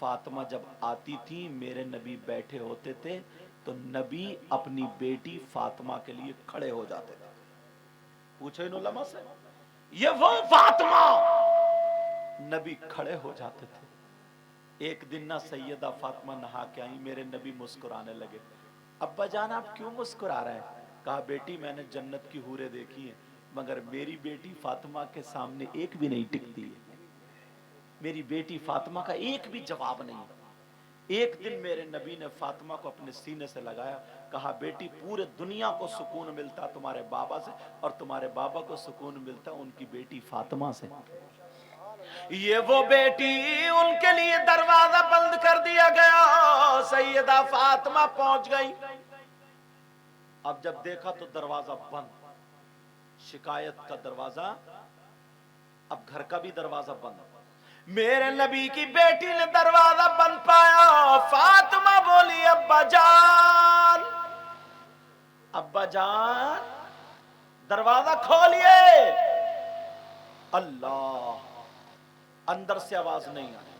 Speaker 1: फातिमा जब आती थी मेरे नबी बैठे होते थे तो नबी अपनी बेटी फातिमा के लिए खड़े हो जाते थे। पूछो इन उलमा से, ये वो फातिमा, नबी खड़े हो जाते थे। एक दिन ना सैयदा फातिमा नहा के आई, मेरे नबी मुस्कुराने लगे। अब्बा जान आप क्यों मुस्कुरा रहे हैं? कहा बेटी मैंने जन्नत की हूरें देखी है, मगर मेरी बेटी फातिमा के सामने एक भी नहीं टिकती है। मेरी बेटी फातिमा का एक भी जवाब नहीं। एक दिन मेरे नबी ने फातिमा को अपने सीने से लगाया, कहा बेटी पूरे दुनिया को सुकून मिलता तुम्हारे बाबा से, और तुम्हारे बाबा को सुकून मिलता उनकी बेटी फातिमा से। ये वो बेटी, उनके लिए दरवाजा बंद कर दिया गया। सैयदा फातिमा पहुंच गई। अब जब देखा तो दरवाजा बंद, शिकायत का दरवाजा, अब घर का भी दरवाजा बंद। मेरे नबी की बेटी ने दरवाजा बंद पाया। फातिमा बोली अब्बा जान, अब्बा जान दरवाजा खोलिए। अल्लाह, अंदर से आवाज नहीं आई।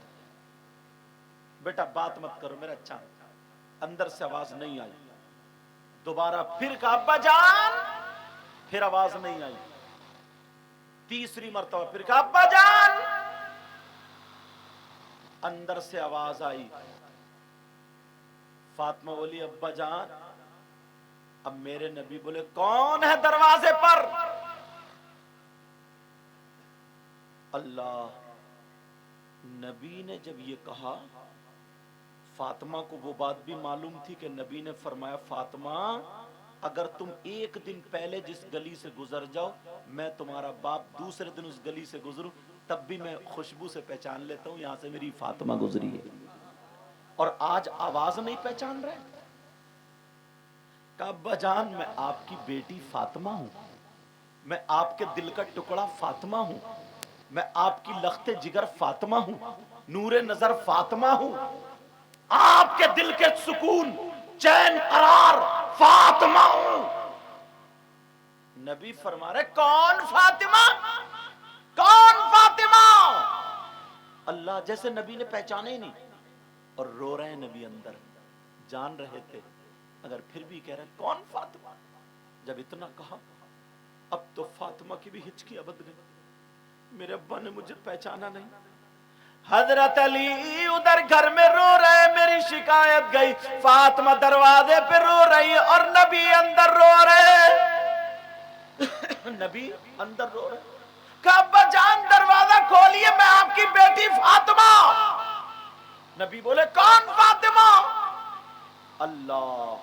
Speaker 1: बेटा बात मत करो मेरा चांद, अंदर से आवाज नहीं आई। दोबारा फिर कहा अब्बा जान, फिर आवाज नहीं आई। तीसरी मर्तबा फिर कहा अब्बा जान, अंदर से आवाज आई। फातिमा बोली अब्बा जान। अब मेरे नबी बोले कौन है दरवाजे पर? अल्लाह, नबी ने जब ये कहा, फातिमा को वो बात भी मालूम थी कि नबी ने फरमाया फातिमा अगर तुम एक दिन पहले जिस गली से गुजर जाओ, मैं तुम्हारा बाप दूसरे दिन उस गली से गुजरूं, तब भी मैं खुशबू से पहचान लेता हूं यहां से मेरी फातिमा गुजरी है। और आज आवाज नहीं पहचान रहे। کہا ابا جان میں آپ کی بیٹی فاطمہ ہوں، میں آپ کے دل کا ٹکڑا فاطمہ ہوں، میں آپ کی لخت جگر فاطمہ ہوں، نور نظر فاطمہ ہوں، آپ کے دل کے سکون چین قرار فاطمہ ہوں۔ نبی فرما رہے کون فاطمہ؟ کون فاطمہ؟ اللہ جیسے نبی نے پہچانے ہی نہیں، اور رو رہے ہیں نبی اندر، جان رہے تھے اگر پھر بھی کہہ رہے ہیں کون فاطمہ؟ جب اتنا کہا اب تو فاطمہ کی بھی ہچکی ابد گئی، میرے ابا نے مجھے پہچانا نہیں۔ حضرت علی ادھر گھر میں رو رہے، میری شکایت گئی، فاطمہ دروازے پہ رو رہی اور نبی اندر رو رہے، نبی اندر رو رہے۔ کہا ابا جان دروازہ کھولیے، میں آپ کی بیٹی فاطمہ۔ نبی بولے کون فاطمہ؟ اللہ۔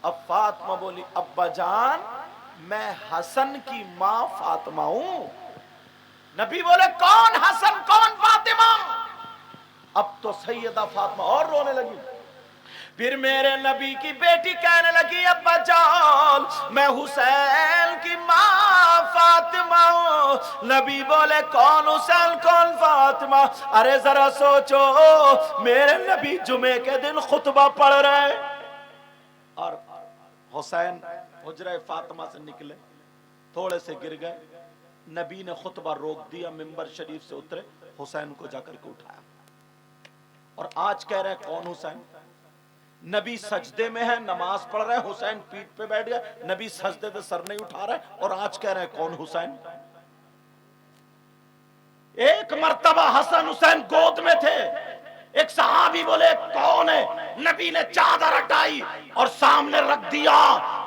Speaker 1: اب فاطمہ بولی ابا جان میں حسن کی ماں فاطمہ ہوں۔ نبی بولے کون حسن کون فاطمہ؟ اب تو سیدہ فاطمہ اور رونے لگی۔ پھر میرے نبی کی بیٹی کہنے لگی ابا جان میں حسین کی ماں فاطمہ ہوں۔ نبی بولے کون حسین کون فاطمہ؟ ارے ذرا سوچو، میرے نبی جمعے کے دن خطبہ پڑھ رہے اور حسین حجرہ فاطمہ سے نکلے، تھوڑے سے گر گئے، نبی نے خطبہ روک دیا، ممبر شریف سے اترے، حسین کو جا کر کے اٹھایا، اور آج کہہ رہے کون حسین؟ نبی سجدے میں ہے، نماز پڑھ رہے ہیں، حسین پیٹ پہ بیٹھ گئے، نبی سجدے سے سر نہیں اٹھا رہے، اور آج کہہ رہے ہیں کون حسین؟ ایک مرتبہ حسن حسین گود میں تھے، ایک صحابی بولے کون ہے؟ نبی نے چادر ہٹائی اور سامنے رکھ دیا،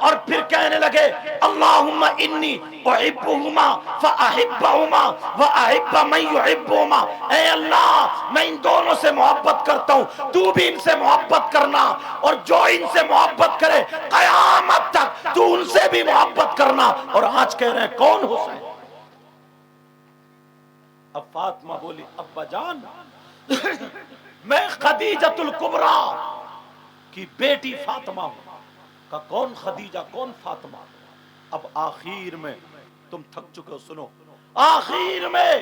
Speaker 1: اور پھر کہنے لگے اللہم انی احبہما فاحبہما واحب من یحبہما، اے اللہ میں ان دونوں سے محبت کرتا ہوں، تو بھی ان سے محبت کرنا، اور جو ان سے محبت کرے قیامت تک تو ان سے بھی محبت کرنا۔ اور آج کہہ رہے ہیں کون حسین؟ اب فاطمہ بولی ابا جان میں خدیجۃ الکبریٰ کی بیٹی فاطمہ ہوں۔ کہا کون خدیجہ کون فاطمہ؟ اب آخر میں تم تھک چکے ہو، سنو، آخر میں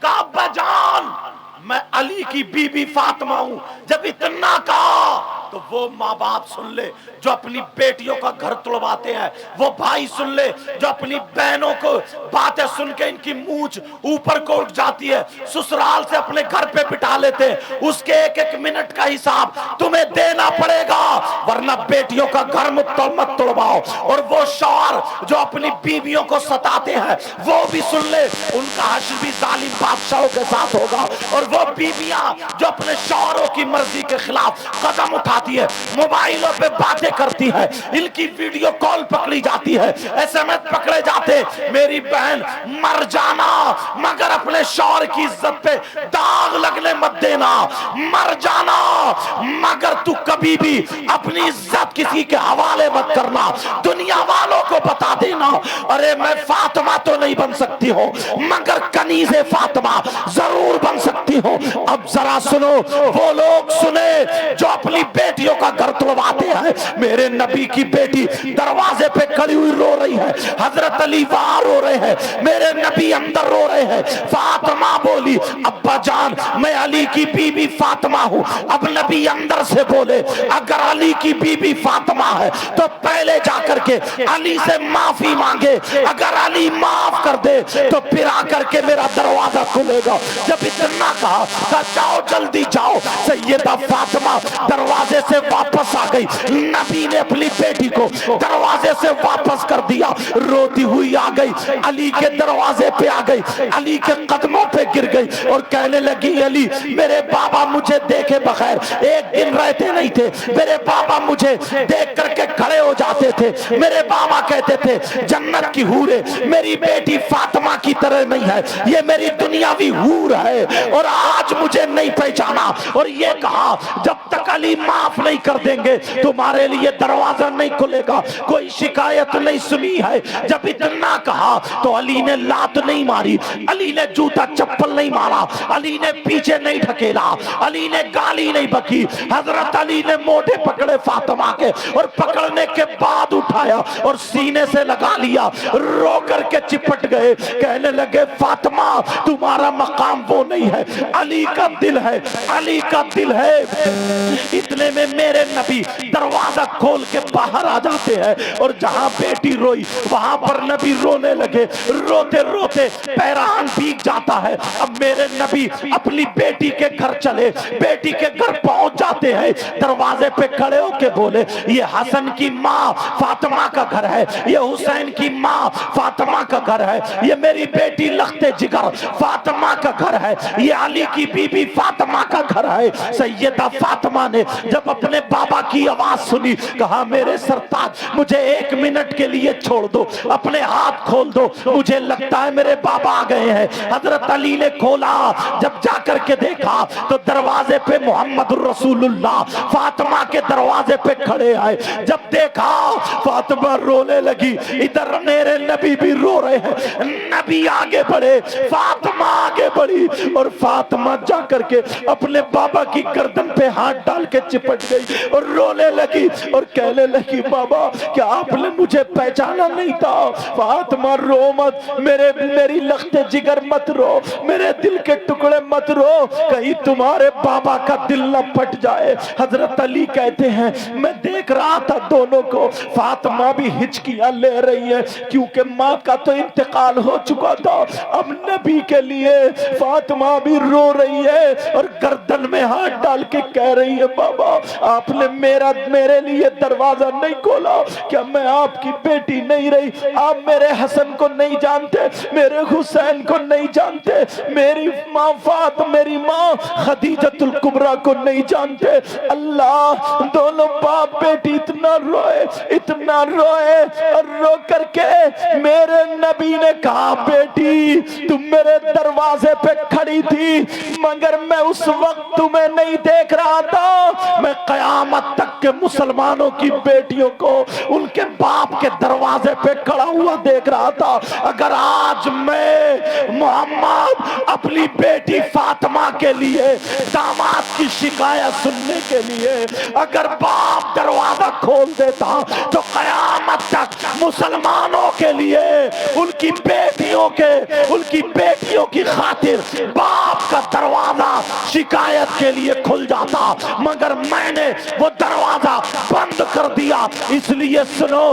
Speaker 1: کہا ابا جان میں علی کی بی بی فاطمہ ہوں۔ جب اتنا کہا تو وہ ماں باپ سن لے جو اپنی بیٹیوں کا گھر توڑواتے ہیں، وہ بھائی سن لے جو اپنی بہنوں کو باتیں سن کے ان کی مونچھ اوپر کو اٹھ جاتی ہے، سسرال سے اپنے گھر پہ بٹھا لیتے ہیں، اس کے ایک ایک منٹ کا حساب تمہیں دینا پڑے گا، ورنہ بیٹیوں کا گھر مت توڑواؤ۔ اور وہ شوہر جو اپنی بیویوں کو ستاتے ہیں وہ بھی سن لے، ان کا حشر بھی ظالم بادشاہوں کے ساتھ ہوگا۔ اور وہ بیویاں جو اپنے شوہروں کی مرضی کے خلاف قدم اٹھاتی ہے، موبائلوں پہ باتیں کرتی ہے، ان کی ویڈیو کال پکڑی جاتی ہے، ایس ایم ایس پکڑے جاتے، میری بہن مر جانا مگر اپنے شوہر کی عزت پہ داغ لگنے مت دینا، مر جانا مگر تو کبھی بھی اپنی عزت کسی کے حوالے مت کرنا، دنیا والوں کو بتا دینا ارے میں فاطمہ تو نہیں بن سکتی ہوں مگر کنیز فاطمہ ضرور بن سکتی ہوں۔ اب ذرا سنو، وہ لوگ سنے جو اپنی بیٹیوں کا گھر توڑواتے ہیں۔ میرے نبی کی بیٹی دروازے پہ کھڑی ہوئی رو رہی ہے، حضرت علی وہاں رو رہے ہیں، میرے نبی اندر رو رہے ہیں۔ فاطمہ بولی ابا جان میں علی کی بی بی فاطمہ ہوں۔ اب نبی اندر سے بولے اگر علی کی بی بی فاطمہ ہے تو پہلے جا کر کے علی سے معافی مانگے، اگر علی معاف کر دے تو پھر آ کر کے میرا دروازہ کھلے گا۔ جب اتنا کہا جاؤ جلدی جاؤ، سیدہ فاطمہ دروازے سے واپس آ گئی، نبی نے اپنی بیٹی کو دروازے سے واپس کر دیا، روتی ہوئی آ گئی، علی کے دروازے پہ آ گئی، علی کے قدموں پہ گر گئی اور کہنے لگی علی میرے بابا مجھے دیکھے بغیر ایک دن رہتے نہیں تھے، میرے بابا مجھے دیکھ کر کے کھڑے ہو جاتے تھے، میرے بابا کہتے تھے جنت کی حوریں میری بیٹی فاطمہ کی طرح نہیں ہے، یہ میری دنیاوی حور ہے، اور آج مجھے نہیں پہچانا، اور یہ کہا جب تک علی معاف نہیں کر دیں گے تمہارے لیے دروازہ نہیں کھلے گا، کوئی شکایت نہیں سنی ہے۔ جب اتنا کہا تو علی نے لات نہیں ماری، علی نے جوتا چپل نہیں مارا، علی نے پیچھے نہیں ڈھکیلا، علی نے گالی نہیں बकी। हजरत अली ने मोढ़े पकड़े फातिमा के और पकड़ने के बाद उठाया और सीने से लगा लिया, रो करके चिपट गए। कहने लगे फातिमा तुम्हारा मकाम वो नहीं है, अली का दिल है, अली का दिल है। इतने में मेरे नबी दरवाजा खोल के बाहर आ जाते हैं और जहां बेटी रोई वहां पर नबी रोने लगे। रोते रोते पैरान भीग जाता है। अब मेरे नबी अपनी बेटी के घर चले, बेटी के घर पहुंच जाते हैं। दरवाजे पे खड़े होके बोले ये हसन की माँ फातिमा का घर है, ये हुसैन की माँ फातिमा का घर है, ये मेरी बेटी लख्ते जिगर फातिमा का घर है, ये अली की बीबी फातिमा का घर है। सैयदा फातिमा ने जब अपने बाबा की आवाज सुनी, कहा मेरे सरताज मुझे 1 मिनट के लिए छोड़ दो, अपने हाथ खोल दो, मुझे लगता है मेरे बाबा आ गए हैं। हजरत अली ने खोला, जब जाकर के देखा तो दरवाजे पे मोहम्मद रसूलुल्लाह फातिमा के दरवाजे पे खड़े आए। जब देखा फातिमा रोने लगी, इधर मेरे नबी भी रो रहे हैं। नबी आगे बढ़े, फातिमा आगे बढ़ी और फातिमा जाकर के अपने बाबा की गर्दन पे हाथ डाल के चिपट गई और रोने लगी और कहने लगी बाबा क्या आपने मुझे पहचाना नहीं था? फातिमा रो मत, मेरी लख्ते जिगर मत रो, मेरे दिल के टुकड़े मत रो, कहीं तुम्हारे बाबा का दिल न फट जाए। हजरत अली कहते हैं मैं देख रहा था दोनों को, फातिमा भी हिचकियां ले रही है क्योंकि माँ का तो इंतकाल हो चुका था। अब नबी के लिए फातिमा भी रो रही है और गर्दन में हाथ डाल के कह रही है बाबा आपने मेरे लिए दरवाजा नहीं खोला, क्या मैं आपकी बेटी नहीं रही? आप मेरे हसन को नहीं जानते, मेरे हुसैन को नहीं जानते, मेरी माँ मेरी माँ खदीजतुल कुबरा को नहीं जानते। अल्लाह दोनों बाप बेटी इतना रोए और रो करके मेरे नबी ने कहा बेटी तुम मेरे दरवाजे पे खड़ी थी मगर मैं उस वक्त तुम्हें नहीं देख रहा था, मैं कयामत तक के मुसलमानों की बेटियों को उनके बाप के दरवाजे पे खड़ा हुआ देख रहा था। अगर आज मैं मोहम्मद अपनी बेटी फातिमा के लिए दामाद की शिकायत सुनने के लिए अगर बाप दरवाजा खोल देता तो कयामत तक मुसलमानों के लिए उनकी बेटियों की खातिर बाप का दरवाजा शिकायत के लिए खुल जाता, मगर मैंने वो दरवाजा बंद कर दिया। इसलिए सुनो,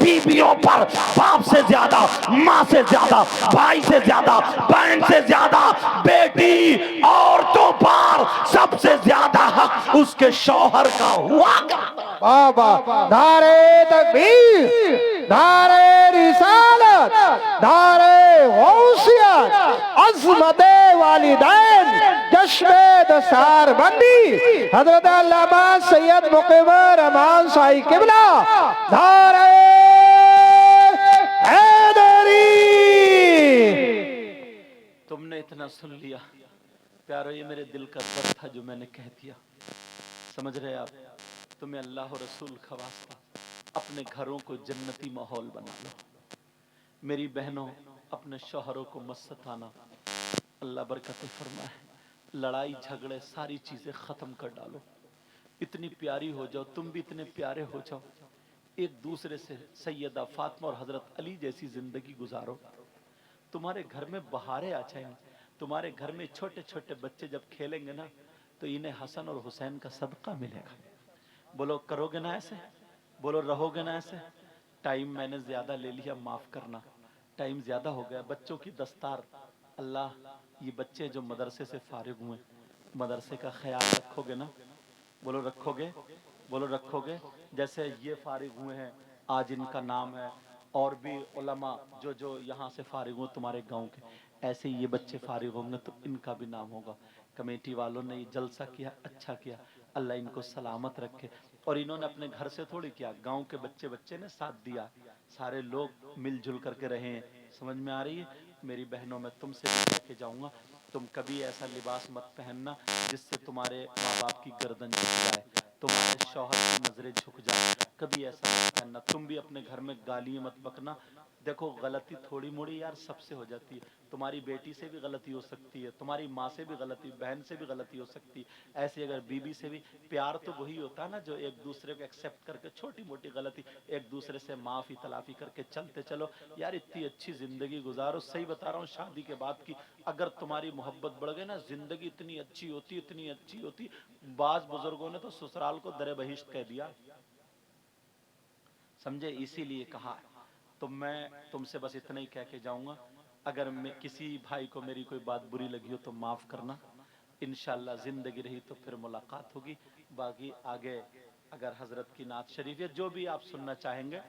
Speaker 1: बीबियों पर बाप से ज्यादा, माँ से ज्यादा, भाई से ज्यादा, बहन से ज्यादा, बेटी औरतों पर सबसे ज्यादा हक उसके शौहर का हुआ।
Speaker 4: बाबा नारे तकबीर, नारे रिसालत, नारे गौसियत, अज़मते वालिदैन, जश्न दसार बंदी हजरत अल्लामा सैयद मुक़िम रहमान शाही किबला, नारे हैदरी।
Speaker 2: तुमने इतना सुन लिया प्यारो, ये मेरे दिल का दर्द था जो मैंने कह दिया। समझ रहे आप? तुम्हें अल्लाह और रसूल का वास्ता अपने घरों को जन्नती माहौल बना लो। मेरी बहनों अपने शौहरों को मत सताना, अल्लाह बरकत फरमाए। लड़ाई झगड़े सारी चीजें खत्म कर डालो, इतनी प्यारी हो जाओ, तुम भी इतने प्यारे हो जाओ, एक दूसरे से सैयदा फातिमा और हजरत अली जैसी जिंदगी गुजारो। तुम्हारे घर में बहारें आ जाएंगी, तुम्हारे घर में छोटे छोटे बच्चे जब खेलेंगे ना तो इन्हें हसन और हुसैन का सदका मिलेगा। बोलो करोगे ना ऐसे? बोलो रहोगे ना ऐसे? टाइम मैंने ज्यादा ले लिया, माफ करना, टाइम ज्यादा हो गया। बच्चों की दस्तार, अल्लाह ये बच्चे जो मदरसे से फारिग हुए, मदरसे का ख्याल रखोगे ना? बोलो रखोगे? बोलो रखोगे? जैसे ये फारिग हुए हैं आज इनका नाम है, और भी उलमा जो यहाँ से फारिग हुए तुम्हारे गांव के, ऐसे ये बच्चे फारिग होंगे तो इनका भी नाम होगा। कमेटी वालों ने ये जलसा किया, अच्छा किया, अल्लाह इनको सलामत रखे। और इन्होंने अपने घर से थोड़ी किया, गांव के बच्चे ने साथ दिया, सारे लोग मिलजुल करके रहे हैं। समझ में आ रही है? मेरी बहनों, मैं तुमसे भी कह के जाऊंगा, तुम कभी ऐसा लिबास मत पहनना जिससे तुम्हारे माँ बाप की गर्दन झुक जाए, तुम्हारे शौहर की नजरें झुक जाए, कभी ऐसा मत पहनना। तुम भी अपने घर में गालियां मत बकना, देखो गलती थोड़ी मोड़ी यार सबसे हो जाती है, तुम्हारी बेटी से भी गलती हो सकती है, तुम्हारी माँ से भी गलती, बहन से भी गलती हो सकती है, ऐसे अगर बीबी से भी। प्यार तो वही होता है ना जो एक दूसरे को एक्सेप्ट करके छोटी मोटी गलती एक दूसरे से माफी तलाफी करके चलते चलो यार, इतनी अच्छी जिंदगी गुजारो। सही बता रहा हूँ, शादी के बाद की अगर तुम्हारी मोहब्बत बढ़ गई ना, जिंदगी इतनी अच्छी होती, इतनी अच्छी होती। बाज बुजुर्गों ने तो ससुराल को दरे बहिश्त कह दिया, समझे, इसीलिए कहा। तो मैं तुमसे बस इतना ही कह के जाऊंगा, अगर मैं किसी भाई को मेरी कोई बात बुरी लगी हो तो माफ करना। इंशाल्लाह जिंदगी रही तो फिर मुलाकात होगी। बाकी आगे अगर हजरत की नात शरीफ या जो भी आप सुनना चाहेंगे